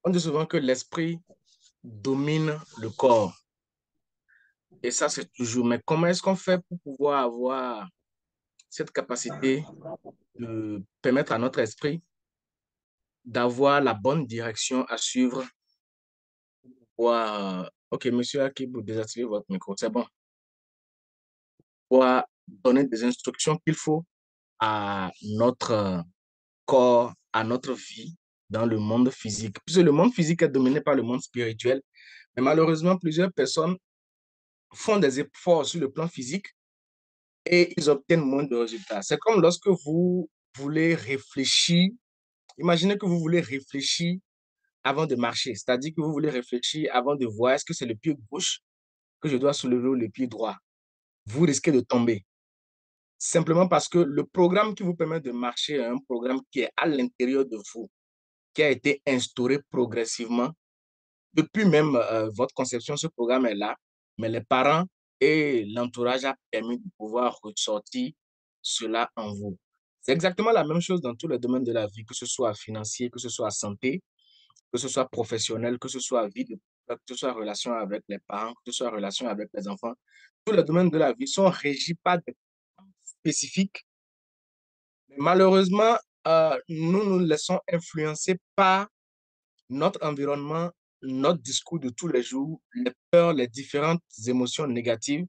On dit souvent que l'esprit domine le corps. Et ça, c'est toujours. Mais comment est-ce qu'on fait pour pouvoir avoir cette capacité de permettre à notre esprit d'avoir la bonne direction à suivre? Ok, monsieur Akib, vous désactivez votre micro, c'est bon. Pour donner des instructions qu'il faut à notre corps, à notre vie dans le monde physique. Puisque le monde physique est dominé par le monde spirituel. Mais malheureusement, plusieurs personnes font des efforts sur le plan physique et ils obtiennent moins de résultats. C'est comme lorsque vous voulez réfléchir. Imaginez que vous voulez réfléchir avant de marcher. C'est-à-dire que vous voulez réfléchir avant de voir est-ce que c'est le pied gauche que je dois soulever ou le pied droit. Vous risquez de tomber. Simplement parce que le programme qui vous permet de marcher est un programme qui est à l'intérieur de vous, qui a été instauré progressivement. Depuis même votre conception, ce programme est là, mais les parents et l'entourage a permis de pouvoir ressortir cela en vous. C'est exactement la même chose dans tous les domaines de la vie, que ce soit financier, que ce soit santé, que ce soit professionnel, que ce soit vie, que ce soit relation avec les parents, que ce soit relation avec les enfants. Tous les domaines de la vie sont régis par des spécifiques. Mais malheureusement, nous nous laissons influencer par notre environnement, notre discours de tous les jours, les peurs, les différentes émotions négatives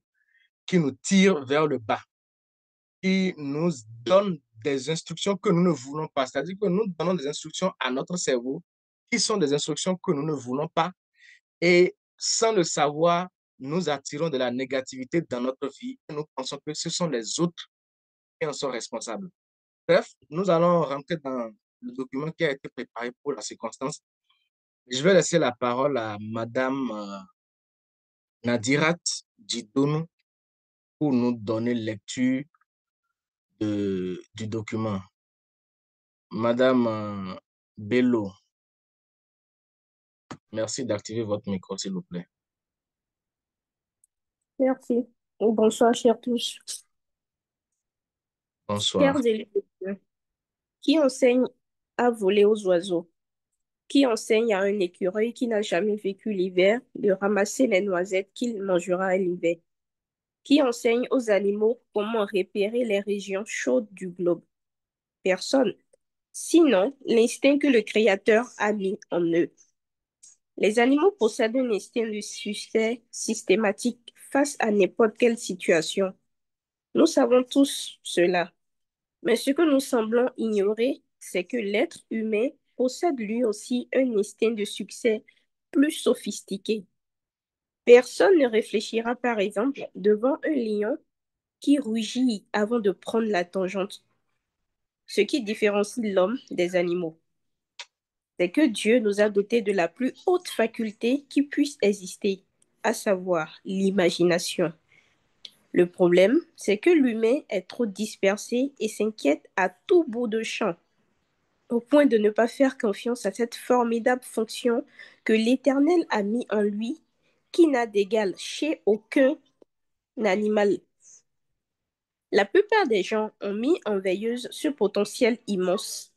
qui nous tirent vers le bas, qui nous donnent des instructions que nous ne voulons pas. C'est-à-dire que nous donnons des instructions à notre cerveau qui sont des instructions que nous ne voulons pas. Et sans le savoir, nous attirons de la négativité dans notre vie et nous pensons que ce sont les autres qui en sont responsables. Bref, nous allons rentrer dans le document qui a été préparé pour la circonstance. Je vais laisser la parole à Madame Nadirat Djidoun pour nous donner lecture du document. Madame Bello, merci d'activer votre micro, s'il vous plaît. Merci. Bonsoir, chers tous. Bonsoir. Chers élèves, qui enseigne à voler aux oiseaux? Qui enseigne à un écureuil qui n'a jamais vécu l'hiver de ramasser les noisettes qu'il mangera à l'hiver? Qui enseigne aux animaux comment repérer les régions chaudes du globe? Personne. Sinon, l'instinct que le Créateur a mis en eux. Les animaux possèdent un instinct de succès systématique face à n'importe quelle situation. Nous savons tous cela. Mais ce que nous semblons ignorer, c'est que l'être humain possède lui aussi un instinct de succès plus sophistiqué. Personne ne réfléchira par exemple devant un lion qui rugit avant de prendre la tangente, ce qui différencie l'homme des animaux. C'est que Dieu nous a dotés de la plus haute faculté qui puisse exister, à savoir l'imagination. Le problème, c'est que l'humain est trop dispersé et s'inquiète à tout bout de champ, au point de ne pas faire confiance à cette formidable fonction que l'Éternel a mis en lui, qui n'a d'égal chez aucun animal. La plupart des gens ont mis en veilleuse ce potentiel immense.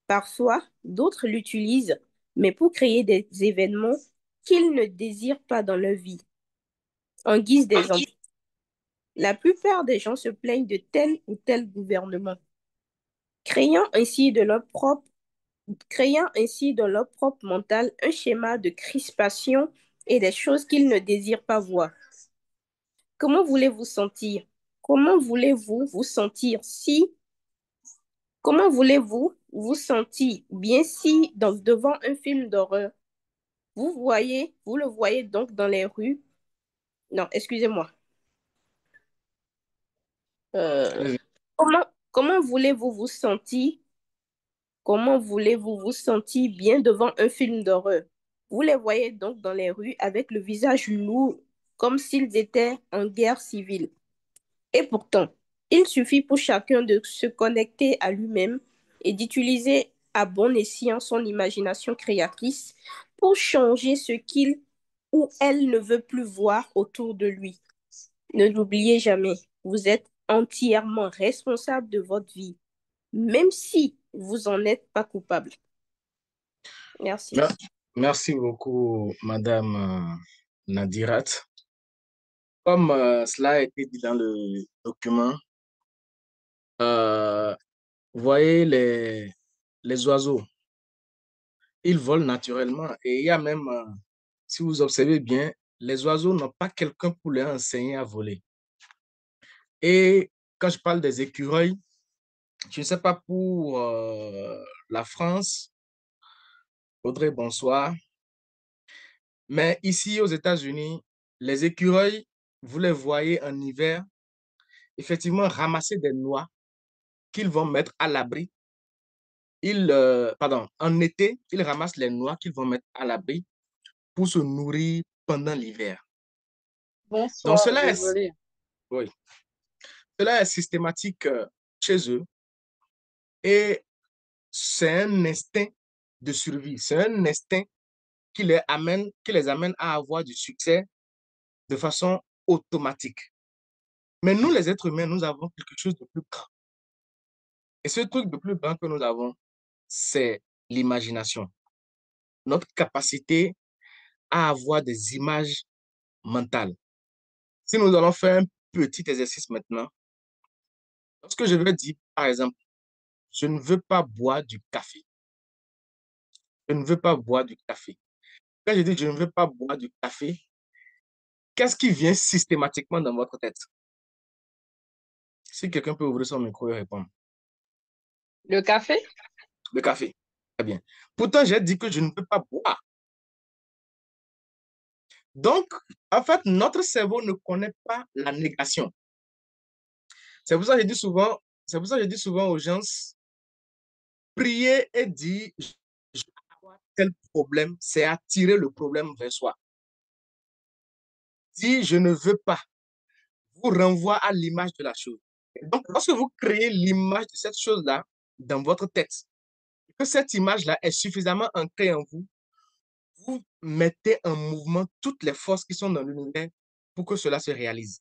Parfois, d'autres l'utilisent, mais pour créer des événements qu'ils ne désirent pas dans leur vie, en guise d'exemple. La plupart des gens se plaignent de tel ou tel gouvernement, créant ainsi de leur propre créant ainsi dans leur propre mental un schéma de crispation et des choses qu'ils ne désirent pas voir. Comment voulez-vous sentir? Comment voulez-vous vous sentir si Comment voulez-vous vous sentir bien si devant un film d'horreur, vous le voyez donc dans les rues? Non, excusez-moi. Euh, Allez-y. comment comment voulez-vous vous sentir Comment voulez-vous vous sentir bien devant un film d'horreur? Vous les voyez donc dans les rues avec le visage lourd, comme s'ils étaient en guerre civile. Et pourtant, il suffit pour chacun de se connecter à lui-même et d'utiliser à bon escient son imagination créatrice pour changer ce qu'il ou elle ne veut plus voir autour de lui. Ne l'oubliez jamais, vous êtes entièrement responsable de votre vie, même si vous n'en êtes pas coupable. Merci. Merci beaucoup, Madame Nadirat. Comme cela a été dit dans le document, euh, vous voyez les oiseaux, ils volent naturellement. Et il y a même, si vous observez bien, les oiseaux n'ont pas quelqu'un pour leur enseigner à voler. Et quand je parle des écureuils, je ne sais pas pour la France, Audrey, bonsoir, mais ici aux États-Unis, les écureuils, vous les voyez en hiver, effectivement ramasser des noix qu'ils vont mettre à l'abri. Pardon, en été, ils ramassent les noix qu'ils vont mettre à l'abri pour se nourrir pendant l'hiver. Donc, Bonsoir, désolé. oui, cela est systématique chez eux et c'est un instinct de survie. C'est un instinct qui les amène à avoir du succès de façon automatique. Mais nous, les êtres humains, nous avons quelque chose de plus grand. Et ce truc de plus grand que nous avons, c'est l'imagination. Notre capacité à avoir des images mentales. Si nous allons faire un petit exercice maintenant, lorsque je vais dire, par exemple, je ne veux pas boire du café. Je ne veux pas boire du café. Quand je dis je ne veux pas boire du café, qu'est-ce qui vient systématiquement dans votre tête? Si quelqu'un peut ouvrir son micro et répondre. Le café? Le café. Très bien. Pourtant, j'ai dit que je ne veux pas boire. Donc, en fait, notre cerveau ne connaît pas la négation. C'est pour ça que je dis souvent, c'est pour ça que je dis souvent aux gens, prier et dire, je vais avoir tel problème, c'est attirer le problème vers soi. Dire, je ne veux pas, vous renvoie à l'image de la chose. Et donc, lorsque vous créez l'image de cette chose-là dans votre tête, que cette image-là est suffisamment ancrée en vous, vous mettez en mouvement toutes les forces qui sont dans l'univers pour que cela se réalise.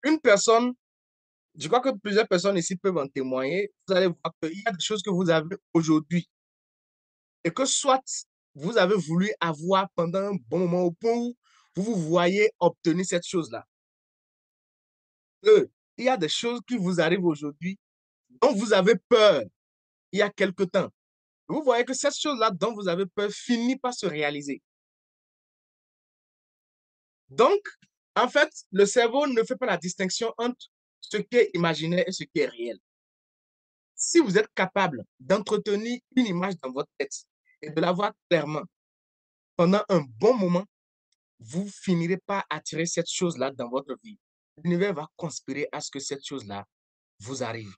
Une personne, je crois que plusieurs personnes ici peuvent en témoigner, vous allez voir qu'il y a des choses que vous avez aujourd'hui et que soit vous avez voulu avoir pendant un bon moment au point où vous vous voyez obtenir cette chose-là. Il y a des choses qui vous arrivent aujourd'hui dont vous avez peur il y a quelque temps. Vous voyez que cette chose-là dont vous avez peur finit par se réaliser. Donc, en fait, le cerveau ne fait pas la distinction entre ce qui est imaginaire et ce qui est réel. Si vous êtes capable d'entretenir une image dans votre tête et de la voir clairement pendant un bon moment, vous finirez par attirer cette chose-là dans votre vie. L'univers va conspirer à ce que cette chose-là vous arrive.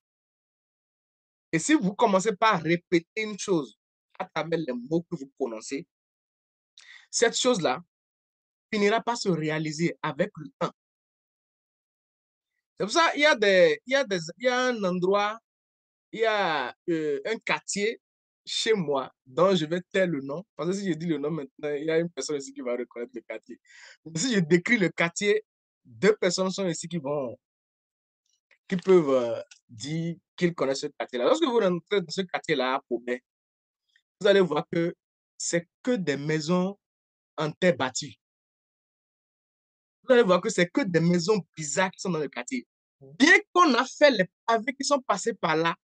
Et si vous commencez par répéter une chose à travers les mots que vous prononcez, cette chose-là finira par se réaliser avec le temps. C'est pour ça qu'il y a il y a un endroit, il y a un quartier chez moi dont je vais taire le nom. Parce que si je dis le nom maintenant, il y a une personne ici qui va reconnaître le quartier. Mais si je décris le quartier, deux personnes sont ici qui peuvent dire qu'ils connaissent ce quartier-là. Lorsque vous rentrez dans ce quartier-là à Pobet, vous allez voir que c'est que des maisons en terre battue. Vous allez voir que c'est que des maisons bizarres qui sont dans le quartier. Bien qu'on a fait les pavés qui sont passés par là,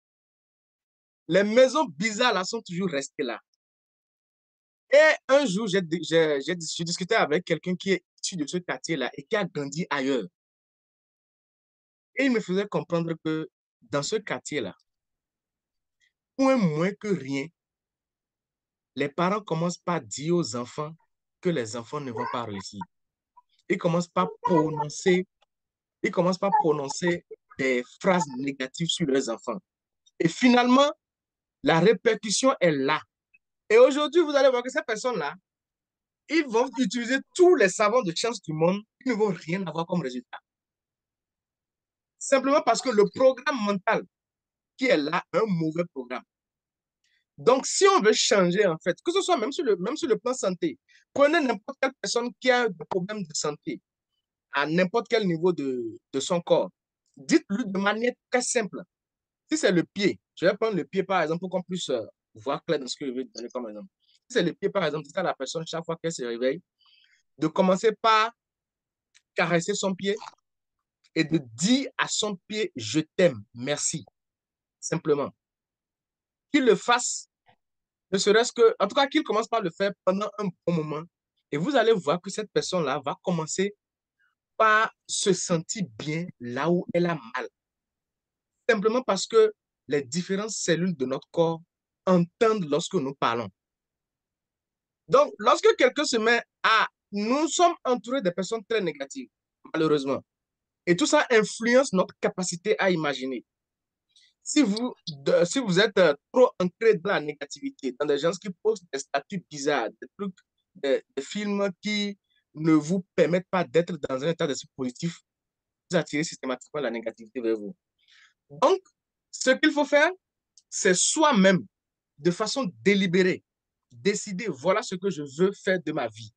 les maisons bizarres là sont toujours restées là. Et un jour, j'ai discuté avec quelqu'un qui est issu de ce quartier-là et qui a grandi ailleurs. Et il me faisait comprendre que dans ce quartier-là, point moins que rien, les parents commencent par dire aux enfants que les enfants ne vont pas réussir. Ils commencent par prononcer, ils commencent par prononcer des phrases négatives sur leurs enfants. Et finalement, la répercussion est là. Et aujourd'hui, vous allez voir que ces personnes-là, ils vont utiliser tous les savants de chance du monde, ils ne vont rien avoir comme résultat. Simplement parce que le programme mental qui est là, est un mauvais programme. Donc, si on veut changer, en fait, que ce soit même sur le plan santé, prenez n'importe quelle personne qui a des problèmes de santé à n'importe quel niveau de son corps. Dites-lui de manière très simple. Si c'est le pied, je vais prendre le pied par exemple pour qu'on puisse voir clair dans ce que je vais donner comme exemple. c'est le pied, par exemple, c'est ça la personne, chaque fois qu'elle se réveille, de commencer par caresser son pied et de dire à son pied, je t'aime, merci, simplement. Qu'il le fasse, ne serait-ce que, en tout cas, qu'il commence par le faire pendant un bon moment. Et vous allez voir que cette personne-là va commencer par se sentir bien là où elle a mal. Simplement parce que les différentes cellules de notre corps entendent lorsque nous parlons. Donc, lorsque quelqu'un se met à... Nous sommes entourés de personnes très négatives, malheureusement. Et tout ça influence notre capacité à imaginer. Si vous êtes trop ancré dans la négativité, dans des gens qui posent des statuts bizarres, des trucs, des films qui ne vous permettent pas d'être dans un état d'esprit positif, vous attirez systématiquement la négativité vers vous. Donc, ce qu'il faut faire, c'est soi-même, de façon délibérée, décider, voilà ce que je veux faire de ma vie.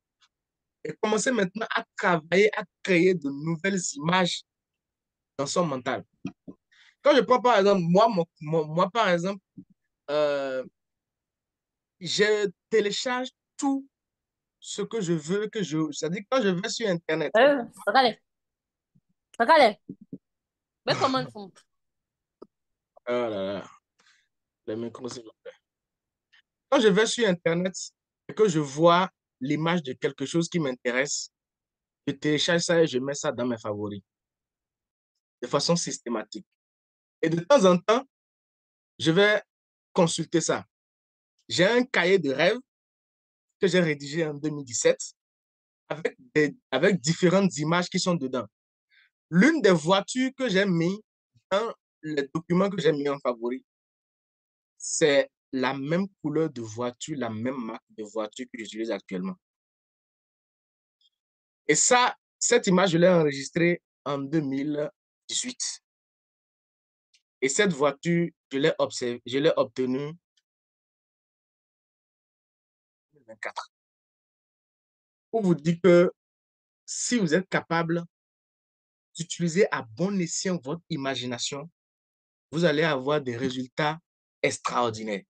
Et commencer maintenant à travailler, à créer de nouvelles images dans son mental. Quand je prends par exemple, moi par exemple, euh, je télécharge tout ce que je veux, c'est-à-dire quand je vais sur Internet. Regale, regale, ve comment ils font. Oh là là, les micros, s'il vous plaît. Quand je vais sur Internet et que je vois l'image de quelque chose qui m'intéresse, je télécharge ça et je mets ça dans mes favoris de façon systématique. Et de temps en temps, je vais consulter ça. J'ai un cahier de rêves que j'ai rédigé en 2017 avec différentes images qui sont dedans. L'une des voitures que j'ai mis dans les documents que j'ai mis en favori, c'est la même couleur de voiture, la même marque de voiture que j'utilise actuellement. Et ça, cette image, je l'ai enregistrée en 2018. Et cette voiture, je l'ai obtenue en 2024. Pour vous dire que si vous êtes capable d'utiliser à bon escient votre imagination, vous allez avoir des résultats extraordinaires.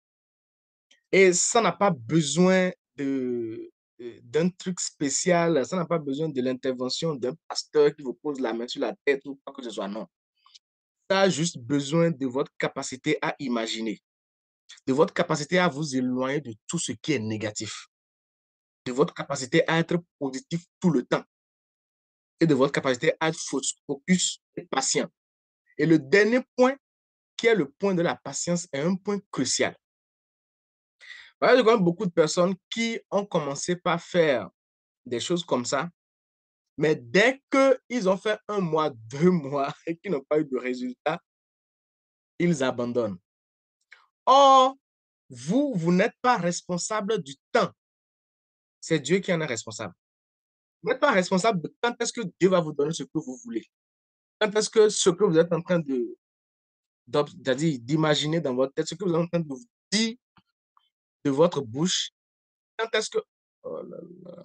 Et ça n'a pas besoin d'un truc spécial, ça n'a pas besoin de l'intervention d'un pasteur qui vous pose la main sur la tête ou quoi que ce soit, non. Ça a juste besoin de votre capacité à imaginer, de votre capacité à vous éloigner de tout ce qui est négatif, de votre capacité à être positif tout le temps et de votre capacité à être focus et patient. Et le dernier point, qui est le point de la patience, est un point crucial. Voilà, je connais beaucoup de personnes qui ont commencé par faire des choses comme ça, mais dès qu'ils ont fait 1 mois, 2 mois et qu'ils n'ont pas eu de résultat, ils abandonnent. Or, vous n'êtes pas responsable du temps. C'est Dieu qui en est responsable. Vous n'êtes pas responsable de quand est-ce que Dieu va vous donner ce que vous voulez. Quand est-ce que ce que vous êtes en train d'imaginer dans votre tête, ce que vous êtes en train de vous dire de votre bouche, quand est-ce que... Oh là là.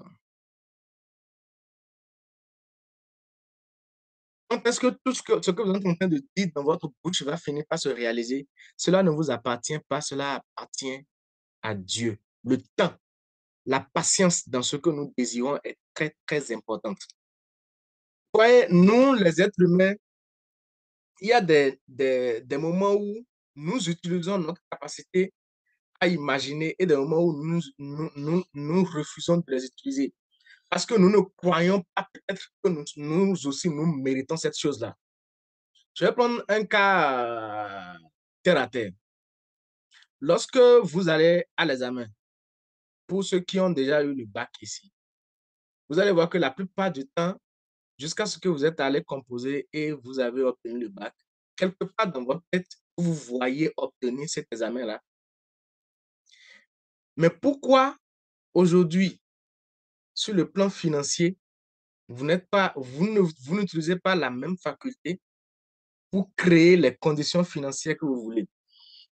Quand est-ce que tout ce que vous êtes en train de dire dans votre bouche va finir par se réaliser? Cela ne vous appartient pas, cela appartient à Dieu. Le temps, la patience dans ce que nous désirons est très, très importante. Vous voyez, nous, les êtres humains, il y a des moments où nous utilisons notre capacité à imaginer et des moments où nous refusons de les utiliser. Parce que nous ne croyons pas peut-être que nous aussi, nous méritons cette chose-là. Je vais prendre un cas terre à terre. Lorsque vous allez à l'examen, pour ceux qui ont déjà eu le bac ici, vous allez voir que la plupart du temps, jusqu'à ce que vous êtes allé composer et vous avez obtenu le bac, quelque part dans votre tête, vous voyez obtenir cet examen-là. Mais pourquoi aujourd'hui, sur le plan financier, vous n'utilisez pas la même faculté pour créer les conditions financières que vous voulez?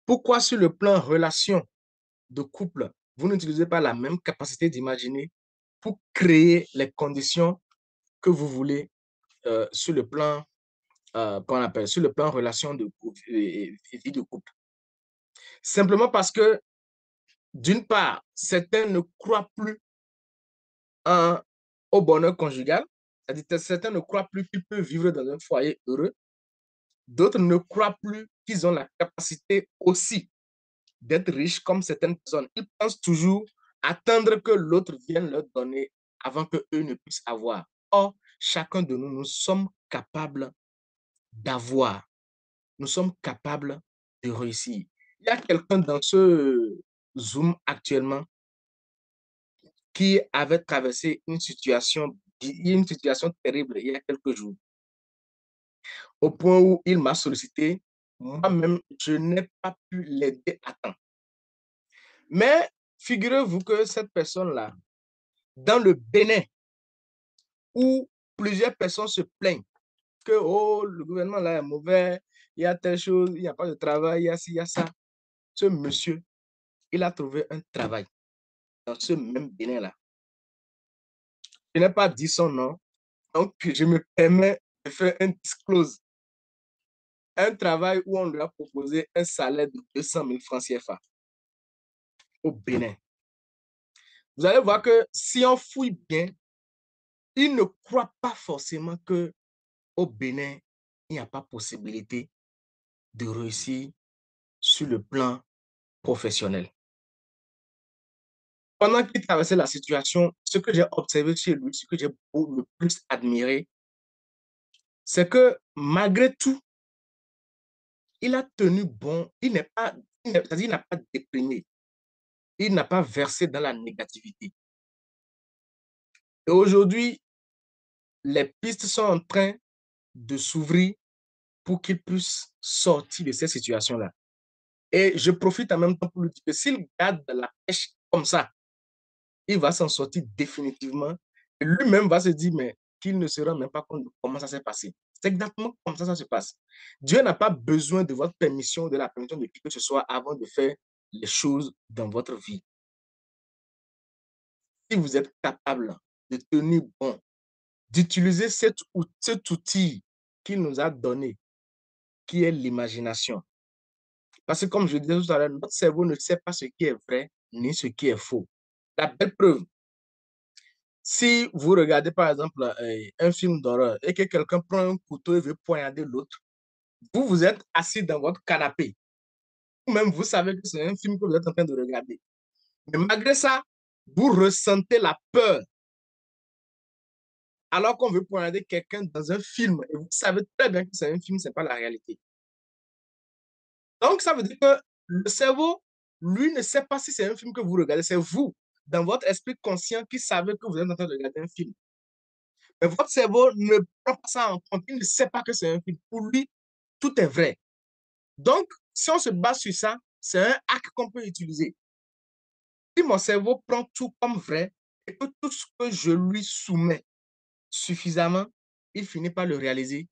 Pourquoi sur le plan relation de couple, vous n'utilisez pas la même capacité d'imaginer pour créer les conditions que vous voulez sur le plan, qu'on appelle, sur le plan relation de couple et vie de couple? Simplement parce que d'une part, certains ne croient plus au bonheur conjugal, c'est-à-dire que certains ne croient plus qu'ils peuvent vivre dans un foyer heureux, d'autres ne croient plus qu'ils ont la capacité aussi d'être riches comme certaines personnes. Ils pensent toujours attendre que l'autre vienne leur donner avant qu'eux ne puissent avoir. Or, chacun de nous, nous sommes capables d'avoir. Nous sommes capables de réussir. Il y a quelqu'un dans ce Zoom actuellement qui avait traversé une situation terrible il y a quelques jours, au point où il m'a sollicité. Moi-même, je n'ai pas pu l'aider à temps. Mais figurez-vous que cette personne-là, dans le Bénin, où plusieurs personnes se plaignent que oh, le gouvernement là est mauvais, il y a telle chose, il n'y a pas de travail, il y a ci, il y a ça. Ce monsieur, il a trouvé un travail dans ce même Bénin-là. Je n'ai pas dit son nom, donc je me permets de faire un disclose. Un travail où on lui a proposé un salaire de 200 000 francs CFA au Bénin. Vous allez voir que si on fouille bien, il ne croit pas forcément que au Bénin, il n'y a pas possibilité de réussir sur le plan professionnel. Pendant qu'il traversait la situation, ce que j'ai observé chez lui, ce que j'ai le plus admiré, c'est que malgré tout, il a tenu bon, il n'a pas déprimé, il n'a pas versé dans la négativité. Et aujourd'hui, les pistes sont en train de s'ouvrir pour qu'il puisse sortir de cette situation-là. Et je profite en même temps pour lui dire que s'il garde la pêche comme ça, il va s'en sortir définitivement. Et lui-même va se dire, mais qu'il ne se rend même pas compte de comment ça s'est passé. C'est exactement comme ça se passe. Dieu n'a pas besoin de votre permission, de la permission de qui que ce soit avant de faire les choses dans votre vie. Si vous êtes capable de tenir bon, d'utiliser cet outil qu'il nous a donné, qui est l'imagination. Parce que comme je disais tout à l'heure, notre cerveau ne sait pas ce qui est vrai ni ce qui est faux. La belle preuve, si vous regardez par exemple un film d'horreur et que quelqu'un prend un couteau et veut poignarder l'autre, vous êtes assis dans votre canapé. Vous-même, vous savez que c'est un film que vous êtes en train de regarder. Mais malgré ça, vous ressentez la peur alors qu'on veut poignarder quelqu'un dans un film. Et vous savez très bien que c'est un film, ce n'est pas la réalité. Donc, ça veut dire que le cerveau, lui, ne sait pas si c'est un film que vous regardez. C'est vous, dans votre esprit conscient, qui savez que vous êtes en train de regarder un film. Mais votre cerveau ne prend pas ça en compte. Il ne sait pas que c'est un film. Pour lui, tout est vrai. Donc, si on se base sur ça, c'est un hack qu'on peut utiliser. Si mon cerveau prend tout comme vrai et que tout ce que je lui soumets suffisamment, il finit par le réaliser.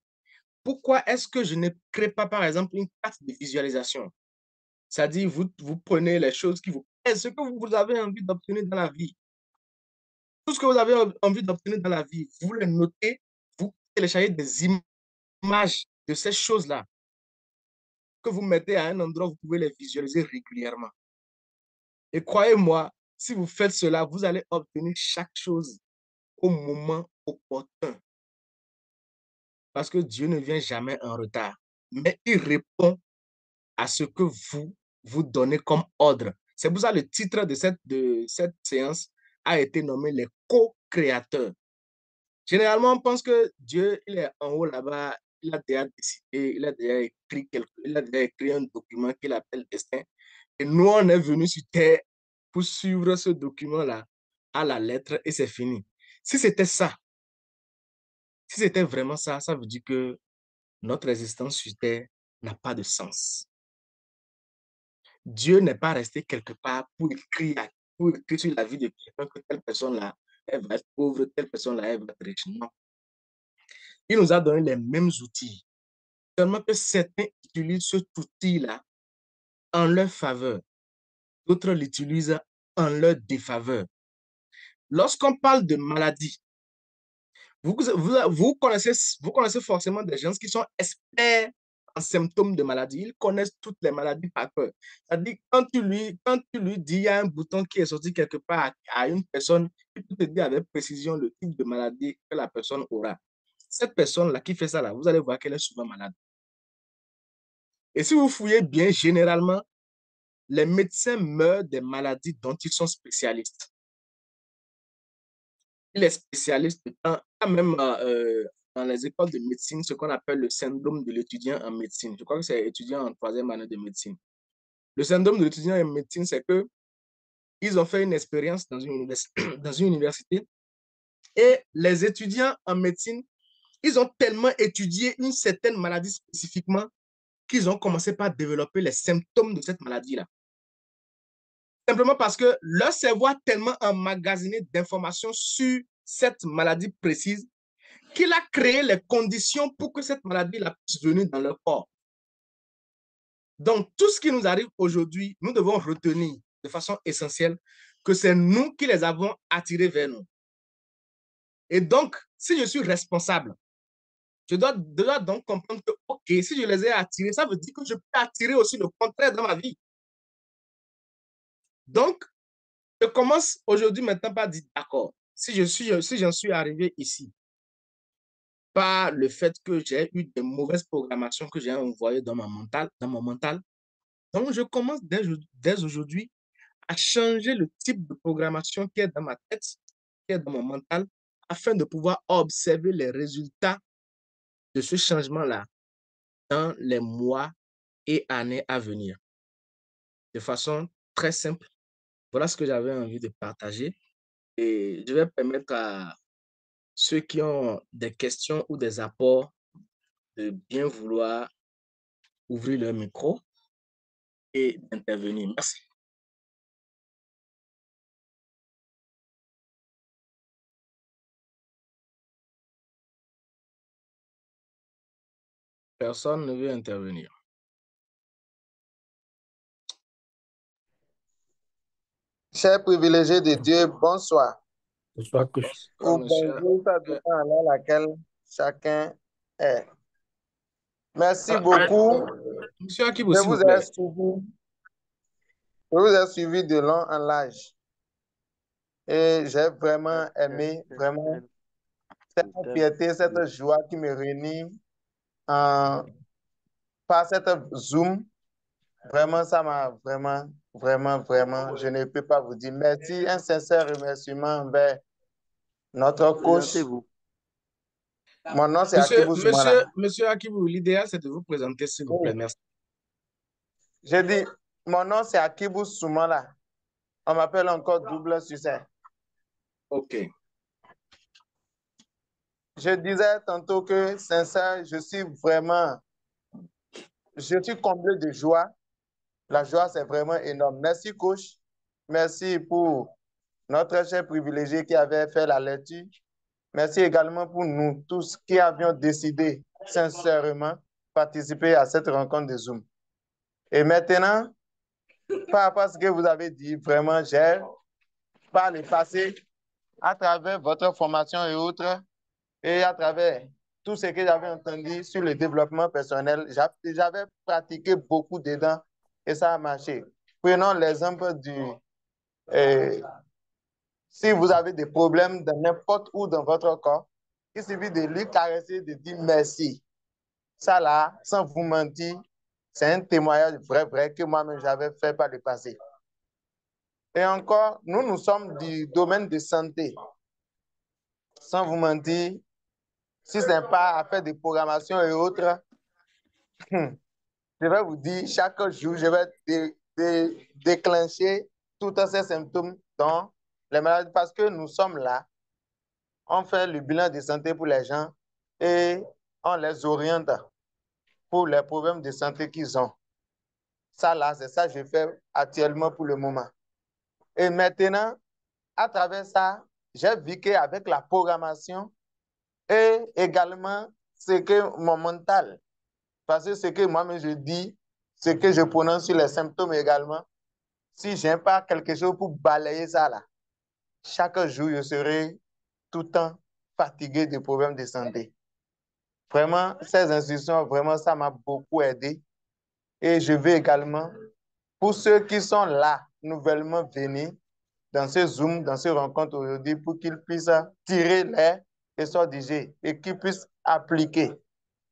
Pourquoi est-ce que je ne crée pas, par exemple, une carte de visualisation? C'est-à-dire, vous prenez les choses qui vous plaisent, ce que vous avez envie d'obtenir dans la vie. Tout ce que vous avez envie d'obtenir dans la vie, vous les notez, vous téléchargez des images de ces choses-là que vous mettez à un endroit où vous pouvez les visualiser régulièrement. Et croyez-moi, si vous faites cela, vous allez obtenir chaque chose au moment opportun. Parce que Dieu ne vient jamais en retard, mais il répond à ce que vous donnez comme ordre. C'est pour ça que le titre de cette séance a été nommé les co-créateurs. Généralement, on pense que Dieu, il est en haut là-bas, il a déjà décidé, il a déjà écrit un document qu'il appelle Destin. Et nous, on est venus sur Terre pour suivre ce document-là à la lettre et c'est fini. Si c'était ça, si c'était vraiment ça, ça veut dire que notre existence sur Terre n'a pas de sens. Dieu n'est pas resté quelque part pour écrire sur la vie de quelqu'un que telle personne-là, elle va être pauvre, telle personne-là, elle va être riche. Non. Il nous a donné les mêmes outils. Seulement que certains utilisent cet outil-là en leur faveur. D'autres l'utilisent en leur défaveur. Lorsqu'on parle de maladie, vous connaissez forcément des gens qui sont experts en symptômes de maladie. Ils connaissent toutes les maladies par cœur. C'est-à-dire, quand tu lui dis, il y a un bouton qui est sorti quelque part à une personne, il peut te dire avec précision le type de maladie que la personne aura. Cette personne-là qui fait ça, là, vous allez voir qu'elle est souvent malade. Et si vous fouillez bien, généralement, les médecins meurent des maladies dont ils sont spécialistes. Les spécialistes, quand même dans les écoles de médecine, ce qu'on appelle le syndrome de l'étudiant en médecine. Je crois que c'est étudiant en 3e année de médecine. Le syndrome de l'étudiant en médecine, c'est que ils ont fait une expérience dans une université et les étudiants en médecine, ils ont tellement étudié une certaine maladie spécifiquement qu'ils ont commencé par développer les symptômes de cette maladie-là. Simplement parce que leur cerveau a tellement emmagasiné d'informations sur cette maladie précise qu'il a créé les conditions pour que cette maladie-là puisse venir dans leur corps. Donc, tout ce qui nous arrive aujourd'hui, nous devons retenir de façon essentielle que c'est nous qui les avons attirés vers nous. Et donc, si je suis responsable, je dois donc comprendre que, OK, si je les ai attirés, ça veut dire que je peux attirer aussi le contraire dans ma vie. Donc, je commence aujourd'hui maintenant par dire, d'accord, si j'en suis arrivé ici, par le fait que j'ai eu des mauvaises programmations que j'ai envoyées dans mon mental, donc je commence dès aujourd'hui à changer le type de programmation qui est dans ma tête, qui est dans mon mental, afin de pouvoir observer les résultats de ce changement-là dans les mois et années à venir. De façon très simple, voilà ce que j'avais envie de partager. Et je vais permettre à ceux qui ont des questions ou des apports de bien vouloir ouvrir leur micro et d'intervenir. Merci. Personne ne veut intervenir. Chers privilégiés de Dieu, bonsoir. Bonsoir, Ou bonjour, ça dépend à l'heure à laquelle chacun est. Merci beaucoup. Monsieur Akibou, Je s'il vous vous plaît. ai suivi de long en large. Et j'ai vraiment aimé, vraiment, cette fierté, cette joie qui me réunit par cette Zoom. Vraiment, ça m'a vraiment, je ne peux pas vous dire merci. Un sincère remerciement envers notre coach. Mon nom, c'est Akibou Soumana. Monsieur Akibou, l'idéal, c'est de vous présenter, s'il vous plaît. Merci. J'ai dit, mon nom, c'est Akibou Soumana. On m'appelle encore double succès. OK. Je disais tantôt que, sincère, je suis comblé de joie. La joie, c'est vraiment énorme. Merci, coach. Merci pour notre cher privilégié qui avait fait la lecture. Merci également pour nous tous qui avions décidé sincèrement participer à cette rencontre de Zoom. Et maintenant, par rapport à ce que vous avez dit, vraiment, j'ai, par le passé, à travers votre formation et autres, et à travers tout ce que j'avais entendu sur le développement personnel, j'avais pratiqué beaucoup dedans et ça a marché. Prenons l'exemple si vous avez des problèmes dans n'importe où dans votre corps, il suffit de lui caresser, de dire merci. Ça là, sans vous mentir, c'est un témoignage vrai que moi-même j'avais fait par le passé. Et encore, nous sommes du domaine de santé. Sans vous mentir, si ce n'est pas à faire des programmations et autres, je vais vous dire, chaque jour, je vais déclencher tous ces symptômes dans les maladies parce que nous sommes là. On fait le bilan de santé pour les gens et on les oriente pour les problèmes de santé qu'ils ont. Ça là, c'est ça que je fais actuellement pour le moment. Et maintenant, à travers ça, j'ai vu qu'avec la programmation et également ce que mon mental, parce que ce que moi-même je dis, ce que je prononce sur les symptômes également, si je n'ai pas quelque chose pour balayer ça là, chaque jour, je serai tout le temps fatigué des problèmes de santé. Vraiment, ces instructions, vraiment, ça m'a beaucoup aidé. Et je veux également, pour ceux qui sont là, nouvellement venus, dans ce Zoom, dans ces rencontres aujourd'hui, pour qu'ils puissent tirer les leçons du jeu et qu'ils puissent appliquer,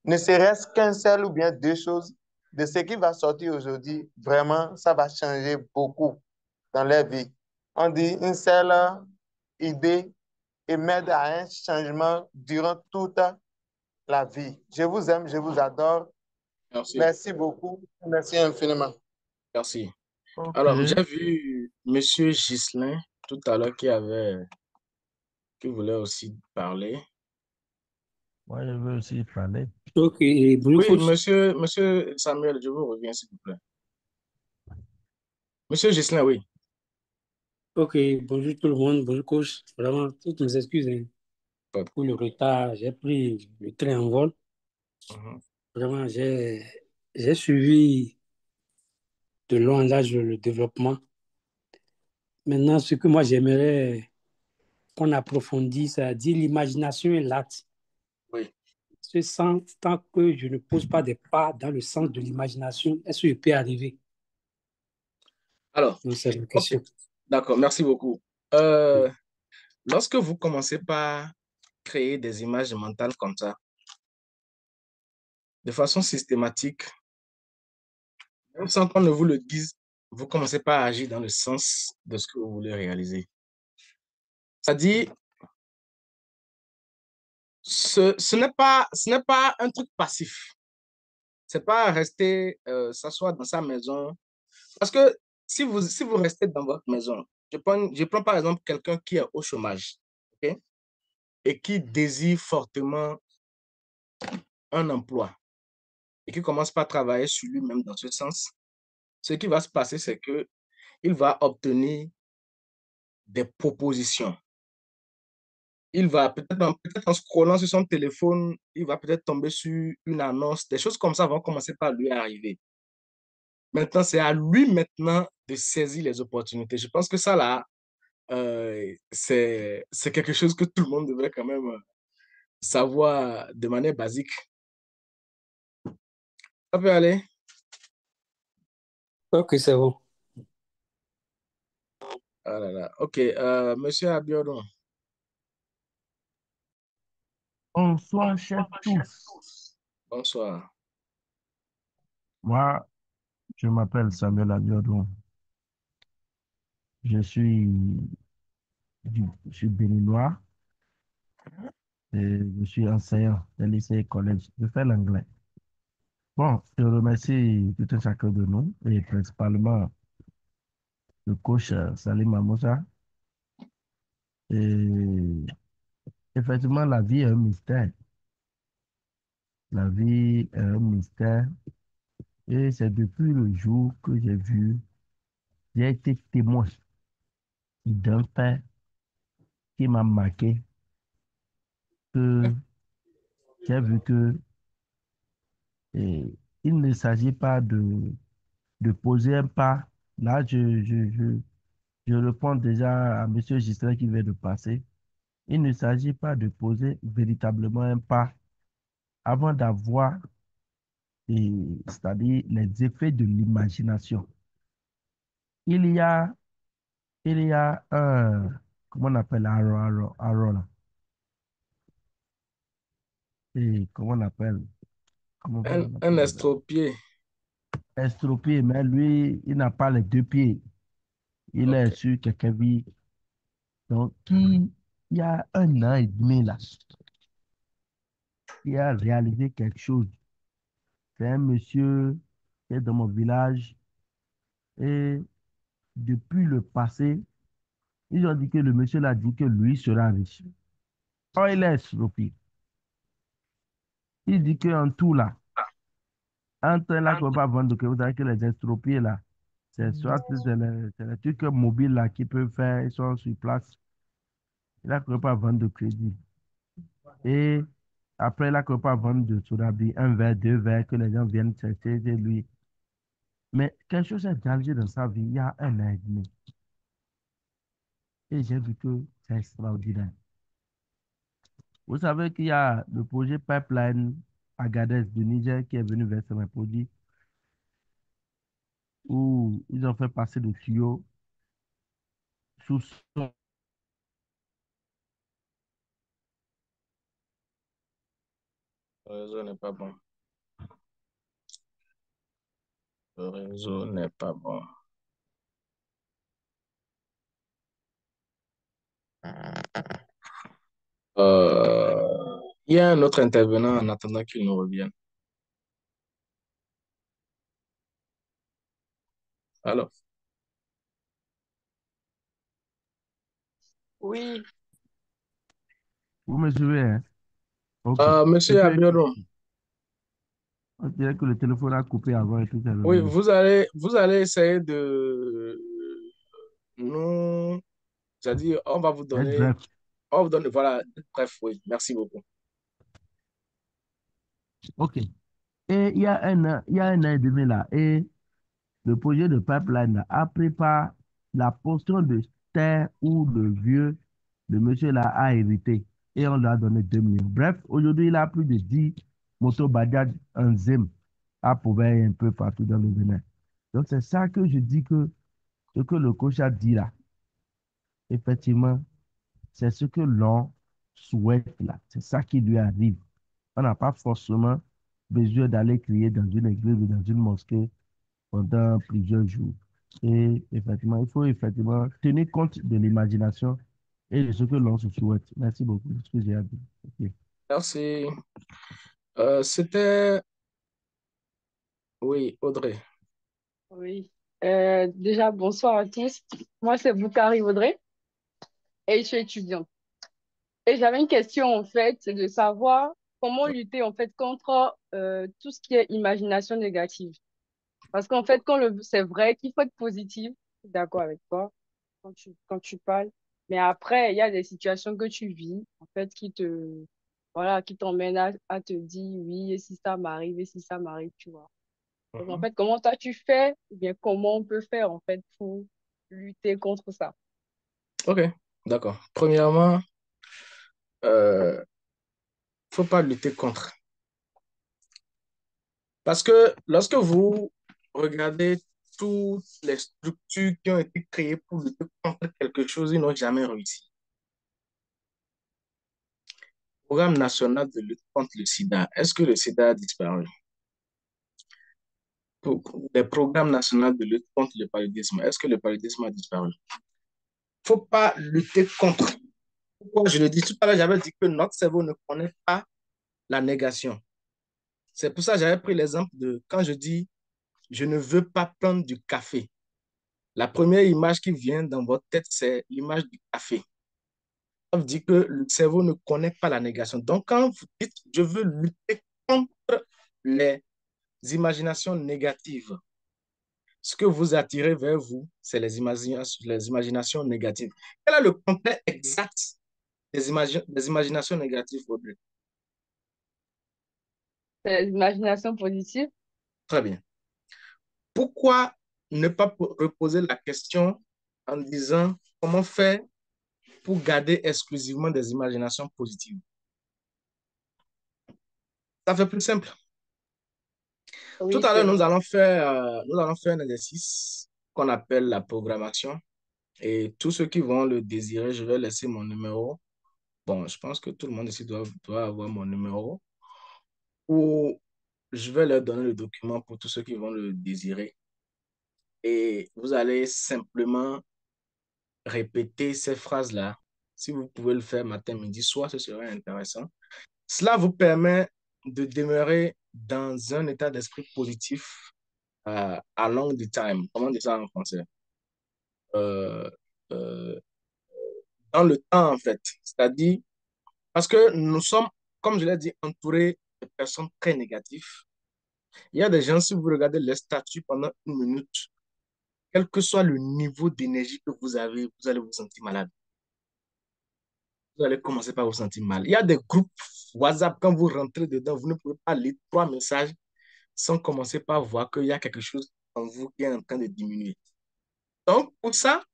ne serait-ce qu'un seul ou bien deux choses de ce qui va sortir aujourd'hui. Vraiment, ça va changer beaucoup dans leur vie. On dit une seule idée émerge à un changement durant toute la vie. Je vous aime, je vous adore. Merci. Merci beaucoup. Merci infiniment. Merci. Ok. Alors, j'ai vu Monsieur Ghislain tout à l'heure qui voulait aussi parler. Moi, je veux aussi parler. Ok, bonjour Oui, coach. monsieur Samuel, je vous reviens, s'il vous plaît. Monsieur Ghislain, oui. Ok, bonjour tout le monde, bonjour coach. Vraiment, toutes mes excuses hein, Pas de- pour le retard. J'ai pris le train en vol. Mhm. Vraiment, j'ai suivi de long en large le développement. Maintenant, ce que moi j'aimerais qu'on approfondisse, c'est-à-dire l'imagination et l'acte. Oui. Ce sens, tant que je ne pose pas des pas dans le sens de l'imagination, est-ce que je peux arriver? Alors, Donc, c'est une ok, question. d'accord, merci beaucoup. Euh, Lorsque vous commencez par créer des images mentales comme ça, de façon systématique, même sans qu'on ne vous le dise, vous commencez par agir dans le sens de ce que vous voulez réaliser. C'est-à-dire, ce n'est pas un truc passif. C'est pas rester s'asseoir dans sa maison. Parce que si vous restez dans votre maison, je prends par exemple quelqu'un qui est au chômage, ok, et qui désire fortement un emploi et qui commence par travailler sur lui-même dans ce sens, ce qui va se passer, c'est que il va obtenir des propositions. Il va peut-être en scrollant sur son téléphone, il va peut-être tomber sur une annonce, des choses comme ça vont commencer par lui arriver. Maintenant, c'est à lui maintenant de saisir les opportunités. Je pense que ça là, c'est quelque chose que tout le monde devrait quand même savoir de manière basique. Ça peut aller? Ok, c'est bon. Ah là là. OK. Monsieur Abiodun. Bonsoir, chers tous. Bonsoir. Moi, je m'appelle Samuel Abiodun. Je suis béninois et je suis enseignant des lycées et collèges. Je fais l'anglais. Bon, je remercie tout un chacun de nous et principalement le coach Salim Amoussa. Et effectivement, la vie est un mystère. La vie est un mystère. Et c'est depuis le jour que j'ai été témoin d'un fait qui m'a marqué, que j'ai vu que il ne s'agit pas de poser un pas. Là, je réponds déjà à M. Gislain qui vient de passer. Il ne s'agit pas de poser véritablement un pas avant d'avoir, c'est-à-dire les effets de l'imagination. Il y a, il y a comment on appelle là? Et comment on appelle? Comment on Un appelle déjà? estropié. Estropié, mais lui, il n'a pas les deux pieds. Il est OK. sur quelqu'un vie. Donc, il y a un an et demi là, il a réalisé quelque chose. C'est un monsieur qui est dans mon village et depuis le passé, ils ont dit que le monsieur l'a dit que lui sera riche. Or, il est estropié. Il dit qu'en tout là, un train là qu'on ne peut pas vendre, que vous savez que les estropiés là, c'est soit c'est les trucs mobiles là qui peuvent faire, ils sont sur place. Là qu'on ne peut pas vendre de crédit. Et après, là qu'on ne peut pas vendre de sodabi, un verre, deux verres, que les gens viennent chercher de lui. Mais quelque chose est changé dans sa vie il y a un an et demi. Et j'ai vu que c'est extraordinaire. Vous savez qu'il y a le projet Pipeline Agadez du Niger qui est venu verser mes produits, où ils ont fait passer des tuyaux sous son. Le réseau n'est pas bon. Le réseau n'est pas bon. Il y a un autre intervenant en attendant qu'il nous revienne. Alors, Oui, Vous me suivez, hein? Ok. Et Monsieur puis, Abiodun, on dirait que le téléphone a coupé avant et tout est oui, revenu. vous allez essayer de nous, c'est-à-dire, Être bref. on va vous donner, voilà, bref, oui, merci beaucoup. Ok. Et il y a un an et demi là, et le projet de pipeline là, a pris par la portion de terre où le monsieur là a hérité. Et on lui a donné 2 millions. Bref, aujourd'hui, il a plus de 10 motos Bajaj en ZIM à Pouvaille un peu partout dans le Bénin. Donc, c'est ça que je dis que ce que le coach a dit là, effectivement, c'est ce que l'on souhaite là. C'est ça qui lui arrive. On n'a pas forcément besoin d'aller crier dans une église ou dans une mosquée pendant plusieurs jours. Et effectivement, il faut effectivement tenir compte de l'imagination et de ce que l'on se souhaite. Merci beaucoup. C'est ce que j'ai à dire. Ok. Merci. C'était, oui, Audrey. oui. Déjà, bonsoir à tous. Moi, c'est Boukari Audrey et je suis étudiante. Et j'avais une question, en fait, c'est de savoir comment lutter, en fait, contre tout ce qui est imagination négative. Parce qu'en fait, c'est vrai qu'il faut être positif, je suis d'accord avec toi quand tu parles. Mais après, il y a des situations que tu vis, en fait, voilà, qui t'emmènent à te dire, oui, et si ça m'arrive, et si ça m'arrive, tu vois. Donc, en Mhm. fait, comment toi tu fais, ou bien comment on peut faire, en fait, pour lutter contre ça? OK, d'accord. Premièrement, faut pas lutter contre. Parce que lorsque vous regardez toutes les structures qui ont été créées pour lutter contre quelque chose, ils n'ont jamais réussi. Programme national de lutte contre le sida. Est-ce que le sida a disparu? Les programmes nationaux de lutte contre le paludisme. Est-ce que le paludisme a disparu? Il ne faut pas lutter contre. Pourquoi je le dis tout à l'heure, j'avais dit que notre cerveau ne connaît pas la négation. C'est pour ça que j'avais pris l'exemple de quand je dis je ne veux pas prendre du café. La première image qui vient dans votre tête, c'est l'image du café. Ça veut dire que le cerveau ne connaît pas la négation. Donc, quand vous dites je veux lutter contre les imaginations négatives, ce que vous attirez vers vous, c'est les imaginations négatives. Quel est le contraire exact des imaginations négatives, Audrey? C'est l'imagination positive. Très bien. Pourquoi ne pas reposer la question en disant comment faire pour garder exclusivement des imaginations positives? Ça fait plus simple. Tout Oui, à c'est l'heure, vrai. nous allons faire un exercice qu'on appelle la programmation. Et tous ceux qui vont le désirer, je vais laisser mon numéro. Bon, je pense que tout le monde ici doit avoir mon numéro. Ou je vais leur donner le document pour tous ceux qui vont le désirer. Et vous allez simplement répéter ces phrases-là. Si vous pouvez le faire matin, midi, soir, ce serait intéressant. Cela vous permet de demeurer dans un état d'esprit positif along the time. Comment on dit ça en français? Euh, euh, dans le temps, en fait. C'est-à-dire, parce que nous sommes, comme je l'ai dit, entourés de personnes très négatives. Il y a des gens, si vous regardez les statuts pendant 1 minute, quel que soit le niveau d'énergie que vous avez, vous allez vous sentir malade. Vous allez commencer par vous sentir mal. Il y a des groupes WhatsApp, quand vous rentrez dedans, vous ne pouvez pas lire 3 messages sans commencer par voir qu'il y a quelque chose en vous qui est en train de diminuer. Donc, pour ça,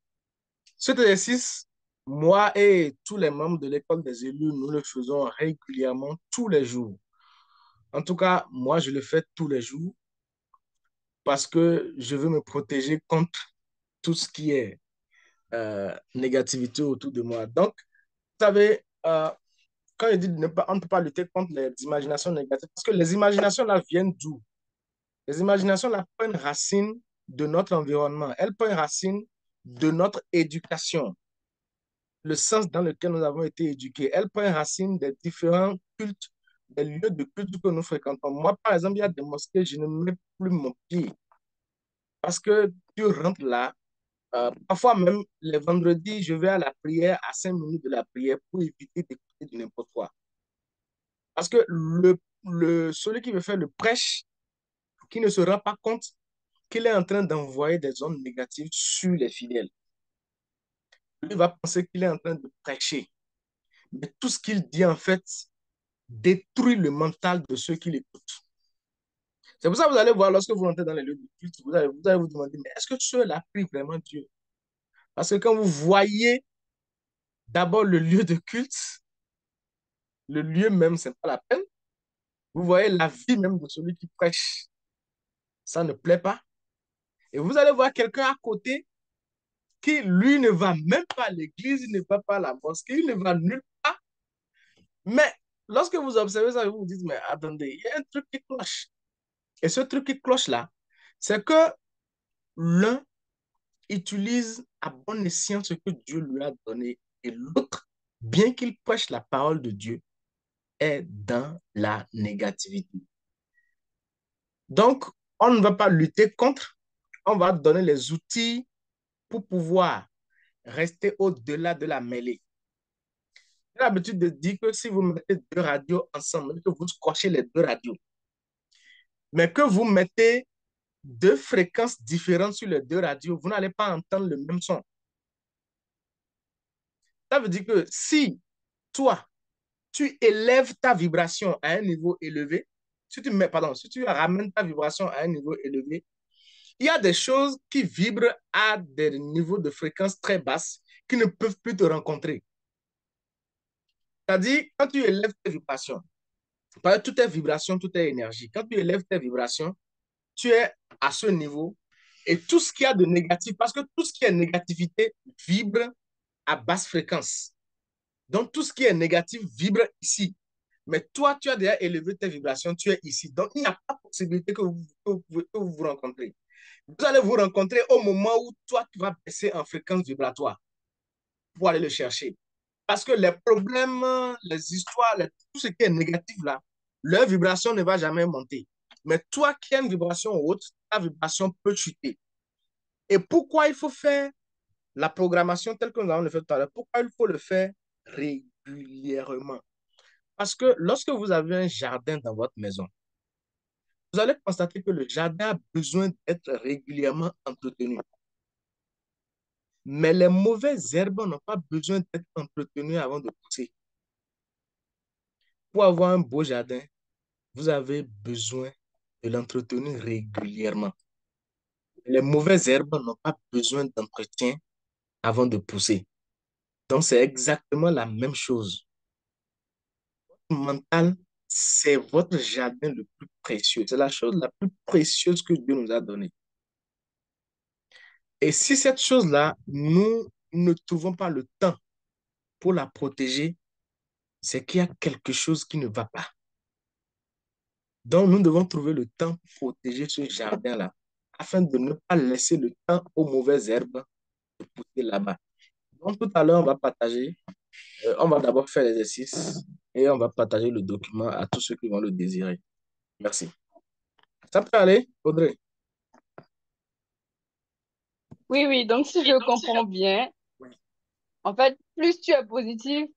cet exercice, moi et tous les membres de l'école des élus, nous le faisons régulièrement tous les jours. En tout cas, moi, je le fais tous les jours parce que je veux me protéger contre tout ce qui est négativité autour de moi. Donc, vous savez, quand je dis on ne peut pas lutter contre les imaginations négatives, parce que les imaginations là viennent d'où? Les imaginations là prennent racine de notre environnement. Elles prennent racine de notre éducation, le sens dans lequel nous avons été éduqués. Elles prennent racine des différents cultes, des lieux de culte que nous fréquentons. Moi, par exemple, il y a des mosquées, je ne mets plus mon pied parce que tu rentres là. Parfois même, les vendredis, je vais à la prière, à 5 minutes de la prière pour éviter d'écouter du n'importe quoi. Parce que celui qui veut faire le prêche, qui ne se rend pas compte qu'il est en train d'envoyer des ondes négatives sur les fidèles. Lui va penser qu'il est en train de prêcher. Mais tout ce qu'il dit, en fait, détruit le mental de ceux qui l'écoutent. C'est pour ça que vous allez voir, lorsque vous rentrez dans les lieux de culte, vous allez vous demander, mais est-ce que ceux-là prient vraiment Dieu? Parce que quand vous voyez d'abord le lieu de culte, le lieu même, ce n'est pas la peine. Vous voyez la vie même de celui qui prêche. Ça ne plaît pas. Et vous allez voir quelqu'un à côté qui, lui, ne va même pas à l'église, il ne va pas à la mosquée, il ne va nulle part. Mais lorsque vous observez ça, vous vous dites, mais attendez, il y a un truc qui cloche. Et ce truc qui cloche là, c'est que l'un utilise à bon escient ce que Dieu lui a donné et l'autre, bien qu'il prêche la parole de Dieu, est dans la négativité. Donc, on ne va pas lutter contre, on va donner les outils pour pouvoir rester au-delà de la mêlée. J'ai l'habitude de dire que si vous mettez deux radios ensemble, que vous scotchez les deux radios, mais que vous mettez deux fréquences différentes sur les deux radios, vous n'allez pas entendre le même son. Ça veut dire que si toi, tu élèves ta vibration à un niveau élevé, si tu ramènes ta vibration à un niveau élevé, il y a des choses qui vibrent à des niveaux de fréquence très basses qui ne peuvent plus te rencontrer. C'est-à-dire, quand tu élèves tes vibrations, tout est vibration, tout est énergie. Quand tu élèves tes vibrations, tu es à ce niveau et tout ce qu'il y a de négatif, parce que tout ce qui est négativité vibre à basse fréquence. Donc, tout ce qui est négatif vibre ici. Mais toi, tu as déjà élevé tes vibrations, tu es ici. Donc, il n'y a pas de possibilité que vous vous rencontrez. Vous allez vous rencontrer au moment où toi, tu vas baisser en fréquence vibratoire pour aller le chercher. Parce que les problèmes, les histoires, tout ce qui est négatif là, leur vibration ne va jamais monter. Mais toi qui as une vibration haute, ta vibration peut chuter. Et pourquoi il faut faire la programmation telle que nous avons le fait tout à l'heure? Pourquoi il faut le faire régulièrement? Parce que lorsque vous avez un jardin dans votre maison, vous allez constater que le jardin a besoin d'être régulièrement entretenu. Mais les mauvaises herbes n'ont pas besoin d'être entretenues avant de pousser. Pour avoir un beau jardin, vous avez besoin de l'entretenir régulièrement. Les mauvaises herbes n'ont pas besoin d'entretien avant de pousser. Donc, c'est exactement la même chose. Votre mental, c'est votre jardin le plus précieux. C'est la chose la plus précieuse que Dieu nous a donnée. Et si cette chose-là, nous ne trouvons pas le temps pour la protéger, c'est qu'il y a quelque chose qui ne va pas. Donc, nous devons trouver le temps pour protéger ce jardin-là, afin de ne pas laisser le temps aux mauvaises herbes de pousser là-bas. Donc, tout à l'heure, on va partager, on va d'abord faire l'exercice et on va partager le document à tous ceux qui vont le désirer. Merci. Ça peut aller, Audrey? Oui, oui, donc si je comprends bien, Oui. en fait, plus tu es positif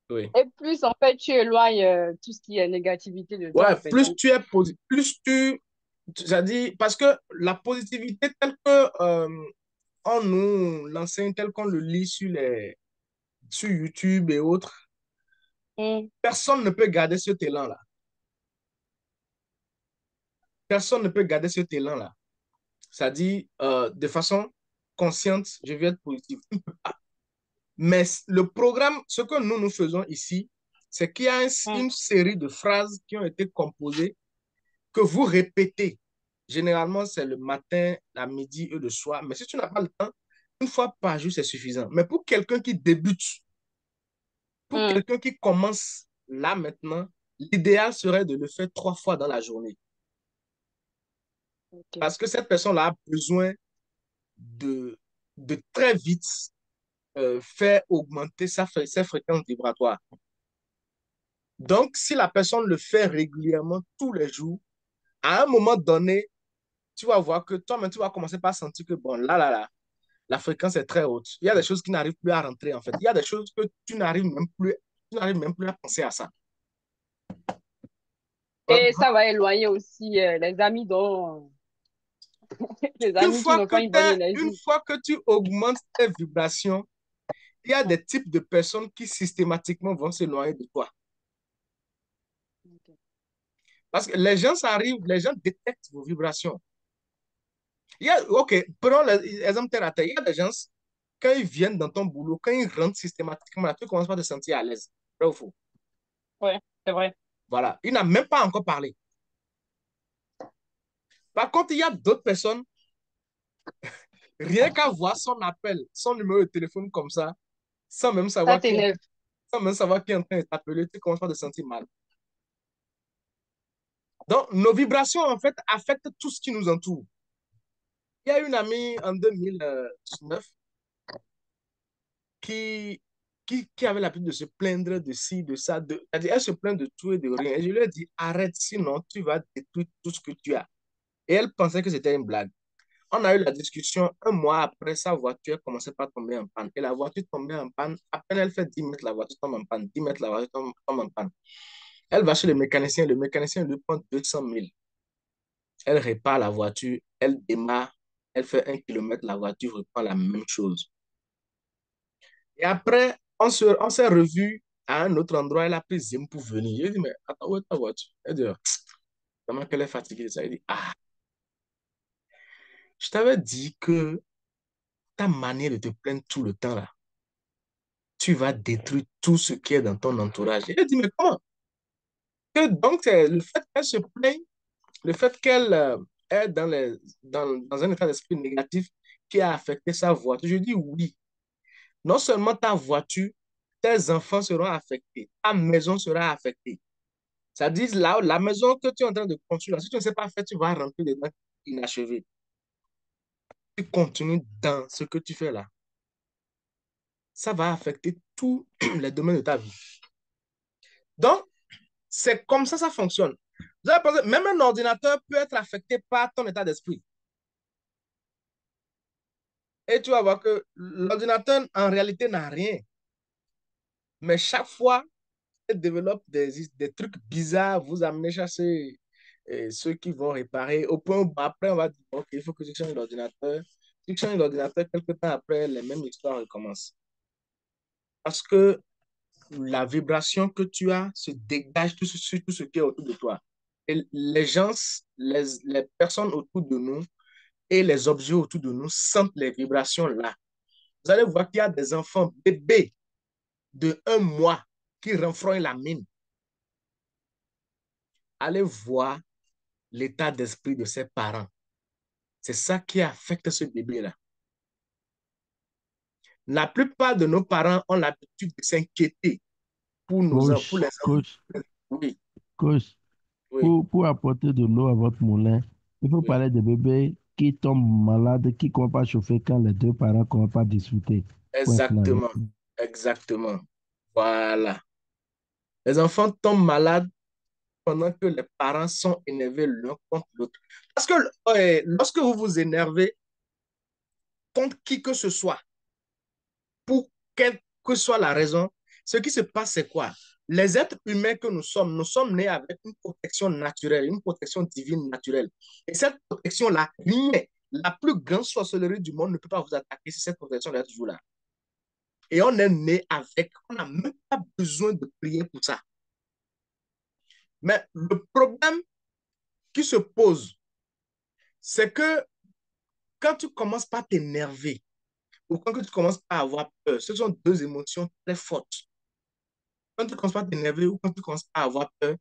Oui. et plus en fait tu éloignes tout ce qui est négativité de toi, Ouais, en fait. plus Donc, tu es positif, c'est-à-dire, parce que la positivité telle que on nous l'enseigne, telle qu'on le lit sur YouTube et autres, personne ne peut garder cet élan-là. Personne ne peut garder cet élan-là. C'est-à-dire, de façon consciente, je vais être positif. Mais le programme, ce que nous faisons ici, c'est qu'il y a une série de phrases qui ont été composées que vous répétez. Généralement, c'est le matin, la midi et le soir. Mais si tu n'as pas le temps, une fois par jour, c'est suffisant. Mais pour quelqu'un qui débute, pour Hmm, quelqu'un qui commence là maintenant, l'idéal serait de le faire 3 fois dans la journée. ok. Parce que cette personne-là a besoin de, de très vite faire augmenter ses fréquences vibratoires. Donc, si la personne le fait régulièrement tous les jours, à un moment donné, tu vas voir que toi-même, tu vas commencer par sentir que, bon, là, la fréquence est très haute. Il y a des choses qui n'arrivent plus à rentrer, en fait. Il y a des choses que tu n'arrives même plus à penser à ça. Et ça va éloigner aussi les amis les amis qui n'ont pas une bonne Une énergie. fois que tu augmentes tes vibrations, il y a des types de personnes qui systématiquement vont s'éloigner de toi. Ok. Parce que les gens arrivent, les gens détectent vos vibrations. OK, prenons l'exemple terre à terre. Il y a des gens, quand ils viennent dans ton boulot, quand ils rentrent systématiquement, là, tu commences par te sentir à l'aise. Vrai ou faux? Ouais, c'est vrai. Voilà. Il n'a même pas encore parlé. Par contre, il y a d'autres personnes, rien qu'à voir son appel, son numéro de téléphone comme ça, sans même Ça savoir qui, t'énerve. sans même savoir qui est en train de t'appeler, tu commences par te sentir mal. Donc, nos vibrations, en fait, affectent tout ce qui nous entoure. Il y a une amie en 2019 qui, qui avait l'habitude de se plaindre de ci, de ça. C'est-à-dire, elle se plaint de tout et de rien. Et je lui ai dit, arrête, sinon tu vas détruire tout ce que tu as. Et elle pensait que c'était une blague. On a eu la discussion. Un mois après, sa voiture commençait par tomber en panne. Et la voiture tombait en panne. À peine elle fait 10 mètres, la voiture tombe en panne. 10 mètres, la voiture tombe en panne. Elle va chez le mécanicien. Le mécanicien lui prend 200 000. Elle répare la voiture. Elle démarre. Elle fait 1 kilomètre. La voiture reprend la même chose. Et après, on s'est revu à un autre endroit. Elle a pris Zim pour venir. J'ai dit, mais attends, où est ta voiture? Elle dit, comment qu'elle est fatiguée de ça? Elle dit, ah, je t'avais dit que ta manière de te plaindre tout le temps là, tu vas détruire tout ce qui est dans ton entourage. Et elle dit, mais comment? Que donc, c'est le fait qu'elle se plaigne, le fait qu'elle est dans un état d'esprit négatif qui a affecté sa voiture. Je dis oui. Non seulement ta voiture, tes enfants seront affectés, ta maison sera affectée. Ça dit là, la maison que tu es en train de construire, si tu ne sais pas faire, tu vas rentrer dedans inachevé. Tu continues dans ce que tu fais là. Ça va affecter tous les domaines de ta vie. Donc, c'est comme ça fonctionne. Vous avez pensé, même un ordinateur peut être affecté par ton état d'esprit. Et tu vas voir que l'ordinateur, en réalité, n'a rien. Mais chaque fois, il développe des trucs bizarres, vous amenez chercher ceux qui vont réparer. Au point où après, on va dire, OK, il faut que tu changes l'ordinateur. Tu changes l'ordinateur, quelques temps après, les mêmes histoires recommencent. Parce que la vibration que tu as se dégage sur tout ce qui est autour de toi. Et les gens, les personnes autour de nous et les objets autour de nous sentent les vibrations là. Vous allez voir qu'il y a des enfants bébés de 1 mois qui renfrognent la mine. Allez voir l'état d'esprit de ses parents. C'est ça qui affecte ce bébé-là. La plupart de nos parents ont l'habitude de s'inquiéter pour pour Coach, les coach, enfants. Oui, coach, oui, pour apporter de l'eau à votre moulin, il faut oui. parler de bébés qui tombent malades, qui ne commencent pas à chauffer quand les deux parents ne commencent pas à discuter. Point final. Exactement. Exactement. Voilà. Les enfants tombent malades pendant que les parents sont énervés l'un contre l'autre. Parce que lorsque vous vous énervez contre qui que ce soit, pour quelle que soit la raison, ce qui se passe, c'est quoi? Les êtres humains que nous sommes nés avec une protection naturelle, une protection divine naturelle. Et cette protection-là, rien, la plus grande sorcellerie du monde ne peut pas vous attaquer si cette protection-là est toujours là. Et on est né avec, on n'a même pas besoin de prier pour ça. Mais le problème qui se pose, c'est que quand tu commences par t'énerver, ou quand tu commences à avoir peur, ce sont deux émotions très fortes. Quand tu commences par t'énerver ou quand tu commences à avoir peur,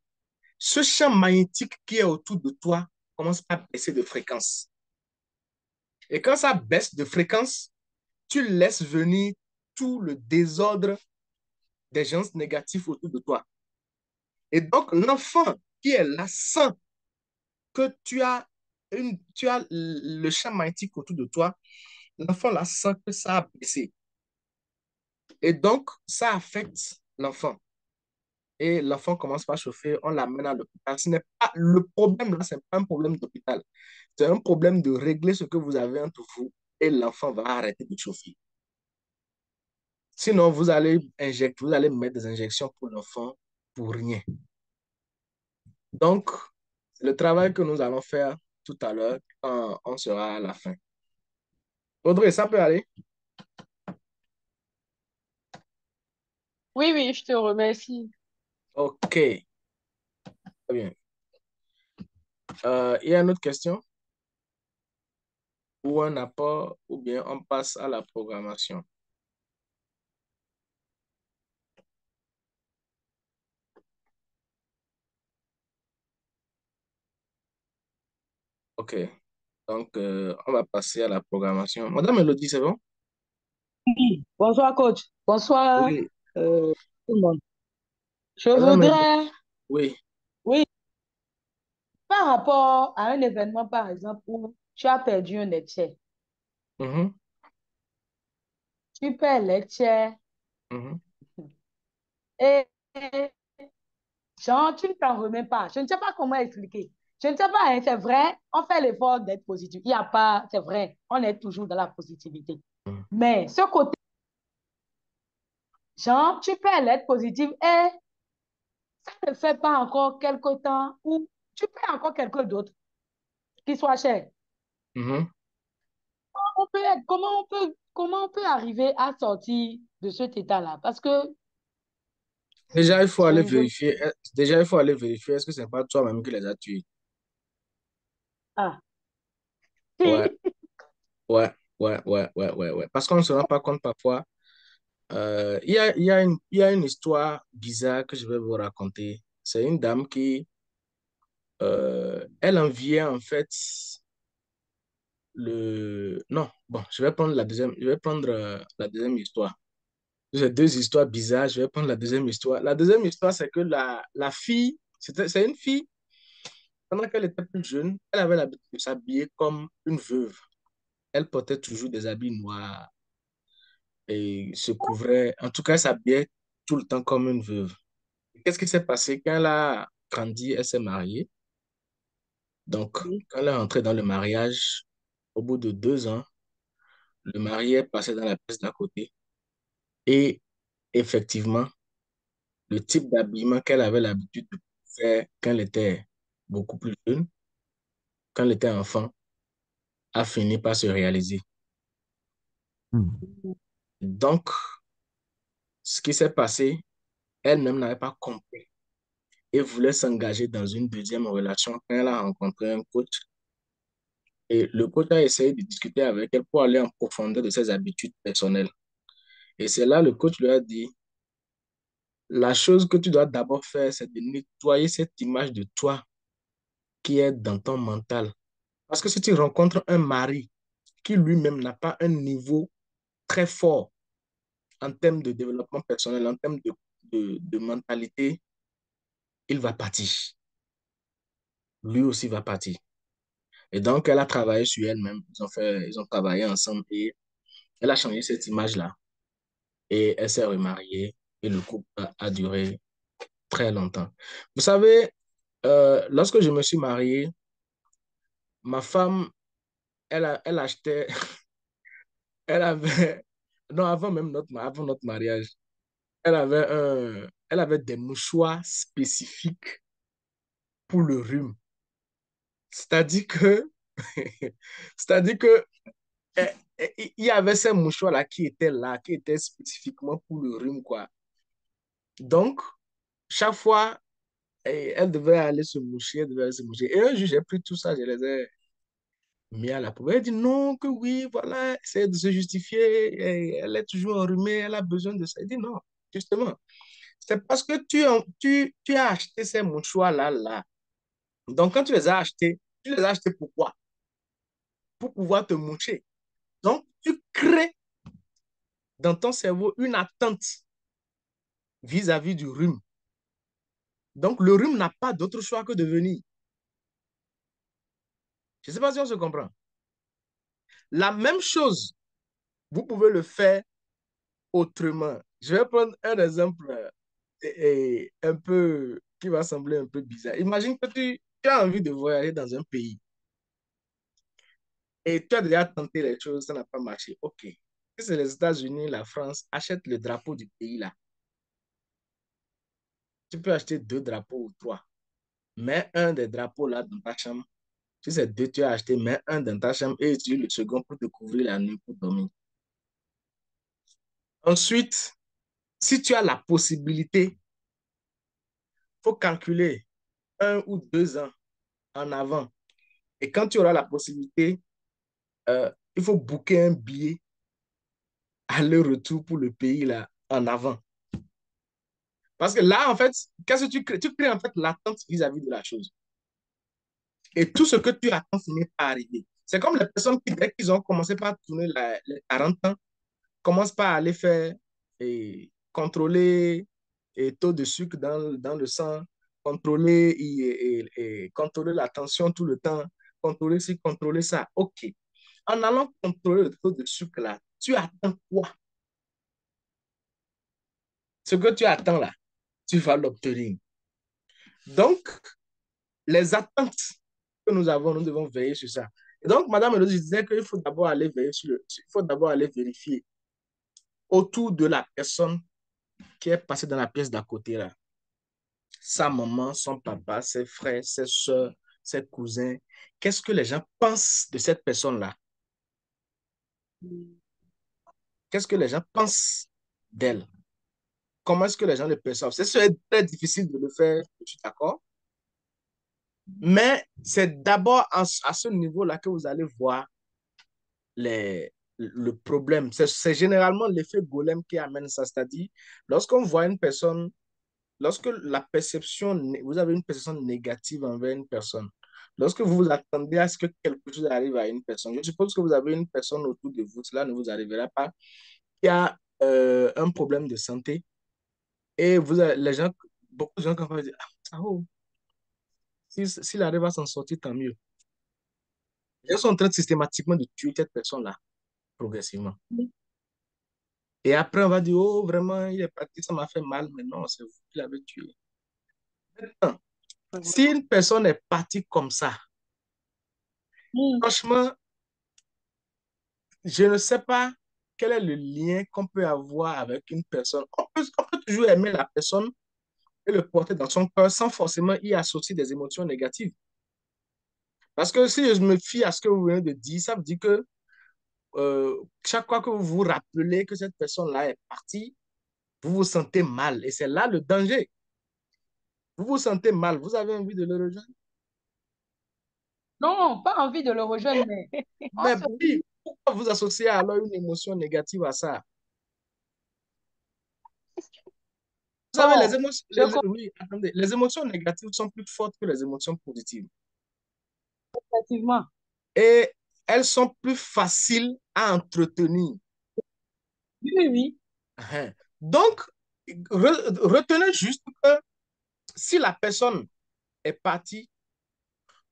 ce champ magnétique qui est autour de toi commence à baisser de fréquence. Et quand ça baisse de fréquence, tu laisses venir tout le désordre des gens négatifs autour de toi. Et donc, l'enfant qui est là sent que tu as le champ magnétique autour de toi, l'enfant là sent que ça a baissé. Et donc, ça affecte l'enfant. Et l'enfant commence par chauffer, on l'amène à l'hôpital. Ce n'est pas le problème là, ce n'est pas un problème d'hôpital. C'est un problème de régler ce que vous avez entre vous et l'enfant va arrêter de chauffer. Sinon, vous allez mettre des injections pour l'enfant pour rien. Donc, le travail que nous allons faire tout à l'heure, quand on sera à la fin. Audrey, ça peut aller? Oui, oui, je te remercie. OK, très bien. Il y a une autre question ou un apport ou bien on passe à la programmation? OK, donc on va passer à la programmation. Madame Elodie, c'est bon? Oui. Bonsoir, coach. Bonsoir, Oui, tout le monde. Je Madame Elodie, voudrais, oui. oui, par rapport à un événement, par exemple, où tu as perdu un laitier. Mhm, Tu perds laitier mhm. et, genre, tu ne t'en remets pas. Je ne sais pas comment expliquer. Je ne sais pas, hein, c'est vrai, on fait l'effort d'être positif. Il n'y a pas, c'est vrai, on est toujours dans la positivité. Mais ce côté, genre, tu perds l'être positive et ça ne fait pas encore quelque temps où tu perds encore quelqu'un d'autre qui soit cher. Mhm. Comment on peut arriver à sortir de cet état-là? Parce que Déjà, il faut aller je... vérifier. Déjà, il faut aller vérifier. Est-ce que ce n'est pas toi-même qui les as tués? Ah, Ouais, ouais, ouais. Parce qu'on ne se rend pas compte parfois. Il y a une histoire bizarre que je vais vous raconter. C'est une dame qui, elle enviait en fait le... Non, bon, je vais prendre la deuxième histoire. J'ai deux histoires bizarres, je vais prendre la deuxième histoire. La deuxième histoire, c'est que la fille, c'est une fille, pendant qu'elle était plus jeune, elle avait l'habitude de s'habiller comme une veuve. Elle portait toujours des habits noirs et se couvrait, en tout cas, elle s'habillait tout le temps comme une veuve. Qu'est-ce qui s'est passé? Quand elle a grandi, elle s'est mariée. Donc, oui. quand elle est entrée dans le mariage, au bout de 2 ans, le mari est passé dans la pièce d'à côté. Et effectivement, le type d'habillement qu'elle avait l'habitude de faire quand elle était beaucoup plus jeune, quand elle était enfant, a fini par se réaliser. Hmm. Donc, ce qui s'est passé, elle-même n'avait pas compris et voulait s'engager dans une deuxième relation quand elle a rencontré un coach. Et le coach a essayé de discuter avec elle pour aller en profondeur de ses habitudes personnelles. Et c'est là le coach lui a dit, la chose que tu dois d'abord faire, c'est de nettoyer cette image de toi qui est dans ton mental. Parce que si tu rencontres un mari qui lui-même n'a pas un niveau très fort en termes de développement personnel, en termes de mentalité, il va partir. Lui aussi va partir. Et donc, elle a travaillé sur elle-même. Ils ont travaillé ensemble et elle a changé cette image-là. Et elle s'est remariée et le couple a duré très longtemps. Vous savez, lorsque je me suis marié, ma femme, elle achetait, elle avait, non, avant notre mariage, elle avait des mouchoirs spécifiques pour le rhume. C'est-à-dire que, c'est-à-dire que, il y avait ces mouchoirs-là, qui étaient spécifiquement pour le rhume, quoi. Donc, chaque fois, elle devait aller se moucher, elle devait aller se moucher. Et un jour, j'ai pris tout ça, je les ai mis à la poubelle. Elle dit non, que oui, voilà, essaie de se justifier. Elle est toujours enrhumée, elle a besoin de ça. Elle dit non, justement. C'est parce que tu as acheté ces mouchoirs-là, là. Donc, quand tu les as achetés, tu les as achetés pourquoi? Pour pouvoir te moucher. Donc, tu crées dans ton cerveau une attente vis-à-vis du rhume. Donc, le rhume n'a pas d'autre choix que de venir. Je ne sais pas si on se comprend. La même chose, vous pouvez le faire autrement. Je vais prendre un exemple un peu qui va sembler un peu bizarre. Imagine que tu as envie de voyager dans un pays et tu as déjà tenté les choses, ça n'a pas marché. OK. Si c'est les États-Unis, la France, achète le drapeau du pays là. Tu peux acheter 2 drapeaux ou 3. Mets un des drapeaux là dans ta chambre. Si c'est 2, tu as acheté, mets un dans ta chambre et utilise le second pour te couvrir la nuit pour dormir. Ensuite, si tu as la possibilité, il faut calculer 1 ou 2 ans en avant. Et quand tu auras la possibilité, il faut booker un billet aller-retour pour le pays là, en avant. Parce que là, en fait, qu'est-ce que tu crées? Tu crées en fait l'attente vis-à-vis de la chose. Et tout ce que tu attends finit par arriver. C'est comme les personnes qui, dès qu'ils ont commencé par tourner les 40 ans, commencent par aller faire et contrôler le taux de sucre dans le sang, contrôler, contrôler la tension tout le temps, contrôler ci, contrôler ça. OK. En allant contrôler le taux de sucre là, tu attends quoi? Ce que tu attends là, tu vas l'obtenir. Donc, les attentes que nous avons, nous devons veiller sur ça. Et donc, Madame Elodie disait qu'il faut d'abord aller veiller il faut d'abord aller vérifier autour de la personne qui est passée dans la pièce d'à côté là. Sa maman, son papa, ses frères, ses soeurs, ses cousins. Qu'est-ce que les gens pensent de cette personne-là? Qu'est-ce que les gens pensent d'elle? Comment est-ce que les gens le perçoivent? C'est très difficile de le faire, je suis d'accord. Mais c'est d'abord à ce niveau-là que vous allez voir le problème. C'est généralement l'effet golem qui amène ça. C'est-à-dire, lorsqu'on voit une personne, lorsque vous avez une perception négative envers une personne, lorsque vous vous attendez à ce que quelque chose arrive à une personne, je suppose que vous avez une personne autour de vous, cela ne vous arrivera pas, qui a un problème de santé et les gens, beaucoup de gens quand vont dire, ah, oh, s'il arrive à s'en sortir, tant mieux. Les gens sont en train de systématiquement de tuer cette personne-là, progressivement. Et après, on va dire, oh, vraiment, il est parti, ça m'a fait mal, mais non, c'est vous qui l'avez tué. Maintenant, si une personne est partie comme ça, franchement, je ne sais pas quel est le lien qu'on peut avoir avec une personne. On peut toujours aimer la personne et le porter dans son cœur sans forcément y associer des émotions négatives. Parce que si je me fie à ce que vous venez de dire, ça veut dire que chaque fois que vous vous rappelez que cette personne-là est partie, vous vous sentez mal. Et c'est là le danger. Vous vous sentez mal, vous avez envie de le rejoindre. Non, pas envie de le rejoindre, mais Mais oui, pourquoi vous associez alors une émotion négative à ça? Vous savez, bon, oui, attendez, les émotions négatives sont plus fortes que les émotions positives. effectivement. Et elles sont plus faciles à entretenir. Oui, oui, oui. Donc, retenez juste que si la personne est partie,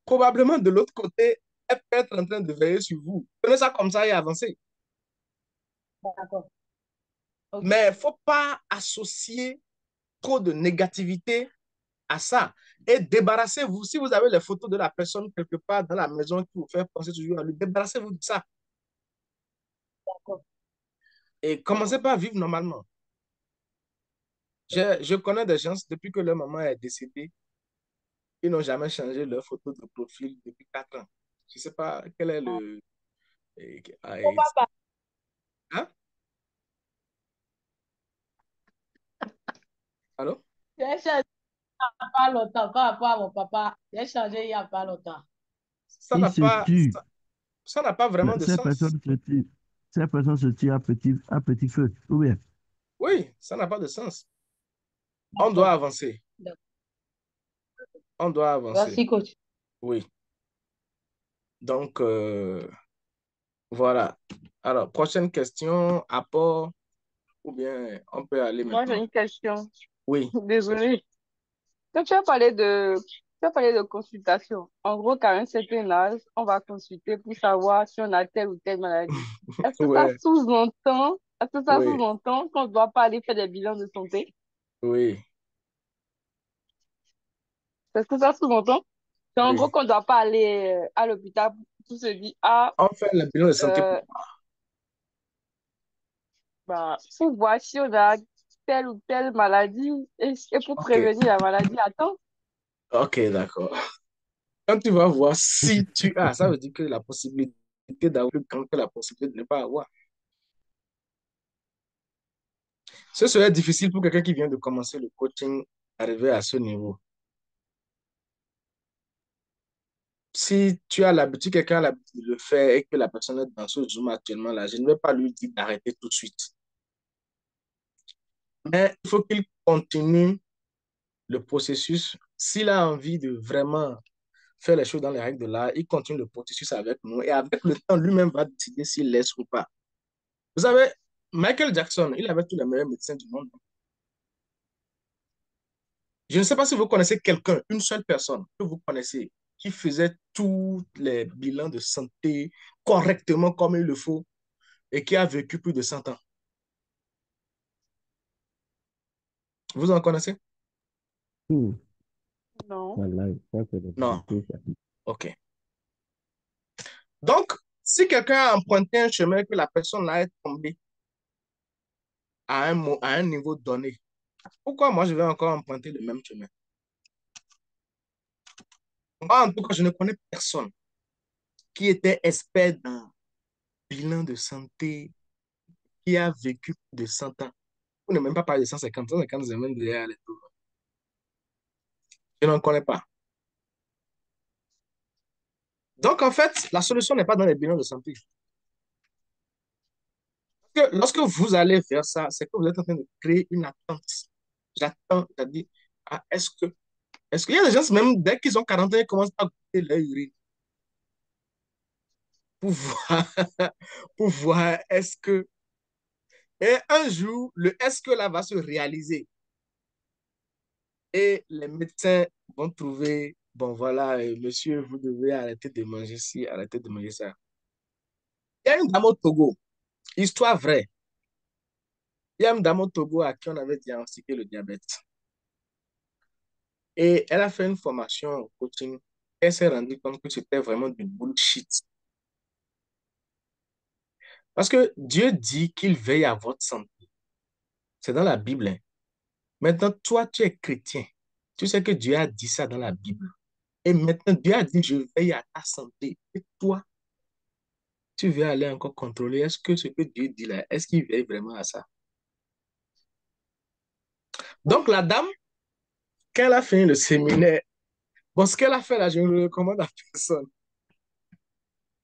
probablement de l'autre côté, elle peut être en train de veiller sur vous. Prenez ça comme ça et avancez. D'accord. Ok. Mais il ne faut pas associer trop de négativité à ça. Et débarrassez-vous. Si vous avez les photos de la personne quelque part dans la maison qui vous fait penser toujours à lui, débarrassez-vous de ça. D'accord. Et commencez par vivre normalement. Je connais des gens, depuis que leur maman est décédée, ils n'ont jamais changé leur photo de profil depuis 4 ans. Je ne sais pas quel est le... Mon papa, Hein? Allô? j'ai changé il n'y a pas longtemps par rapport à mon papa. J'ai changé il n'y a pas longtemps. Ça Il n'a se pas, tue. ça n'a pas vraiment de Ces sens. personnes se tuent. Ces personnes se tuent à petit feu. Ou bien, Oui, ça n'a pas de sens. On doit avancer. D'accord. On doit avancer. Merci, coach. Oui. Donc, voilà. Alors, prochaine question, apport, ou bien on peut aller Moi, j'ai maintenant. une question. Oui. Désolée. Quand tu as parlé de consultation. En gros, qu'à un certain âge, on va consulter pour savoir si on a telle ou telle maladie. Est-ce que ça Ouais, sous-entend, est-ce que ça oui, sous-entend qu'on ne doit pas aller faire des bilans de santé? oui, Est-ce que ça sous-entend? C'est en gros oui. qu'on ne doit pas aller à l'hôpital pour se dire, ah, On fait le bilan de santé. euh, bah, pour voir si on a telle ou telle maladie et pour Ok, prévenir la maladie à temps. ok, d'accord. Quand tu vas voir si tu as, ça veut dire que la possibilité d'avoir plus grande que la possibilité de ne pas avoir. Ce serait difficile pour quelqu'un qui vient de commencer le coaching, arriver à ce niveau. Si tu as l'habitude, quelqu'un a l'habitude de le faire et que la personne est dans ce Zoom actuellement là, je ne vais pas lui dire d'arrêter tout de suite. Mais il faut qu'il continue le processus. S'il a envie de vraiment faire les choses dans les règles de l'art, il continue le processus avec nous et avec le temps, lui-même va décider s'il laisse ou pas. Vous savez, Michael Jackson, il avait tous les meilleurs médecins du monde. Je ne sais pas si vous connaissez quelqu'un, une seule personne que vous connaissez qui faisait tous les bilans de santé correctement comme il le faut et qui a vécu plus de 100 ans. Vous en connaissez? Hmm. Non. Voilà, ça, c'est la Non. vérité, ça. OK. Donc, si quelqu'un a emprunté un chemin que la personne là est tombée à un niveau donné, pourquoi moi je vais encore emprunter le même chemin? Moi, en tout cas, je ne connais personne qui était expert dans le bilan de santé, qui a vécu plus de 100 ans. On ne même pas parler de 150, 150, c'est même derrière les taux. Je n'en connais pas. Donc, en fait, la solution n'est pas dans les bilans de santé. Parce que lorsque vous allez faire ça, c'est que vous êtes en train de créer une attente. J'attends, c'est-à-dire, ah, est-ce qu'il y a des gens, même dès qu'ils ont 40 ans, ils commencent à goûter leur urine pour voir, pour voir est-ce que. Et un jour, le est-ce que là va se réaliser. Et les médecins vont trouver, bon voilà, monsieur, vous devez arrêter de manger ci, arrêter de manger ça. Il y a une dame au Togo, histoire vraie. Il y a une dame au Togo à qui on avait diagnostiqué le diabète. Et elle a fait une formation en coaching. Elle s'est rendue compte que c'était vraiment du bullshit. Parce que Dieu dit qu'il veille à votre santé. C'est dans la Bible, hein. Maintenant, toi, tu es chrétien. Tu sais que Dieu a dit ça dans la Bible. Et maintenant, Dieu a dit, je veille à ta santé. Et toi, tu veux aller encore contrôler, est-ce que ce que Dieu dit là, est-ce qu'il veille vraiment à ça? Donc, la dame, quand elle a fini le séminaire, bon, ce qu'elle a fait là, je ne le recommande à personne.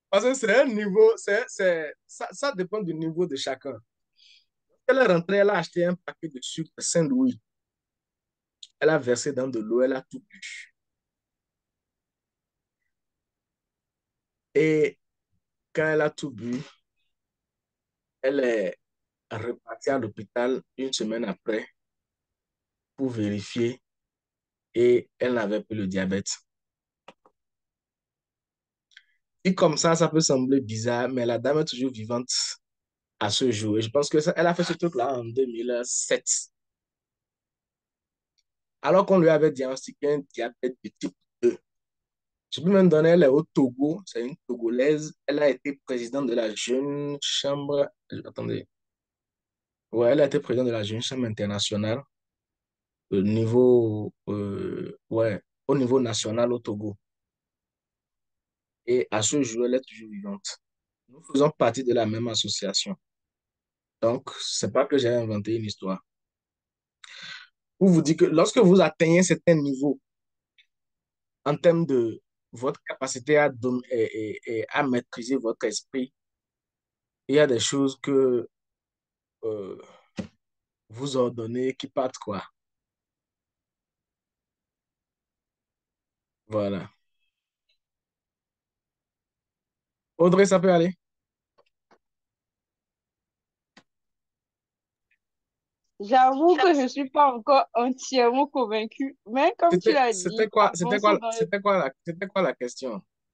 Parce que c'est un niveau, ça dépend du niveau de chacun. Elle est rentrée, elle a acheté un paquet de sucre Saint-Louis. Elle a versé dans de l'eau, elle a tout bu. Et quand elle a tout bu, elle est repartie à l'hôpital une semaine après pour vérifier et elle n'avait plus le diabète. Et comme ça peut sembler bizarre, mais la dame est toujours vivante à ce jour. Et je pense que elle a fait ce truc-là en 2007. Alors qu'on lui avait diagnostiqué un diabète de type 2. Je peux même donner, elle est au Togo, c'est une Togolaise. Elle a été présidente de la jeune chambre. Attendez. Ouais, elle a été présidente de la jeune chambre internationale ouais, au niveau national au Togo. Et à ce jour, elle est toujours vivante. Nous faisons partie de la même association. Donc, c'est pas que j'ai inventé une histoire. Pour vous dire que lorsque vous atteignez un certain niveau en termes de votre capacité à maîtriser votre esprit, il y a des choses que euh, vous ordonnez qui partent quoi. Voilà. Audrey, ça peut aller? J'avoue que je ne suis pas encore entièrement convaincue, mais comme tu l'as dit, C'était quoi, c'était quoi, avançons dans le... c'était quoi la question?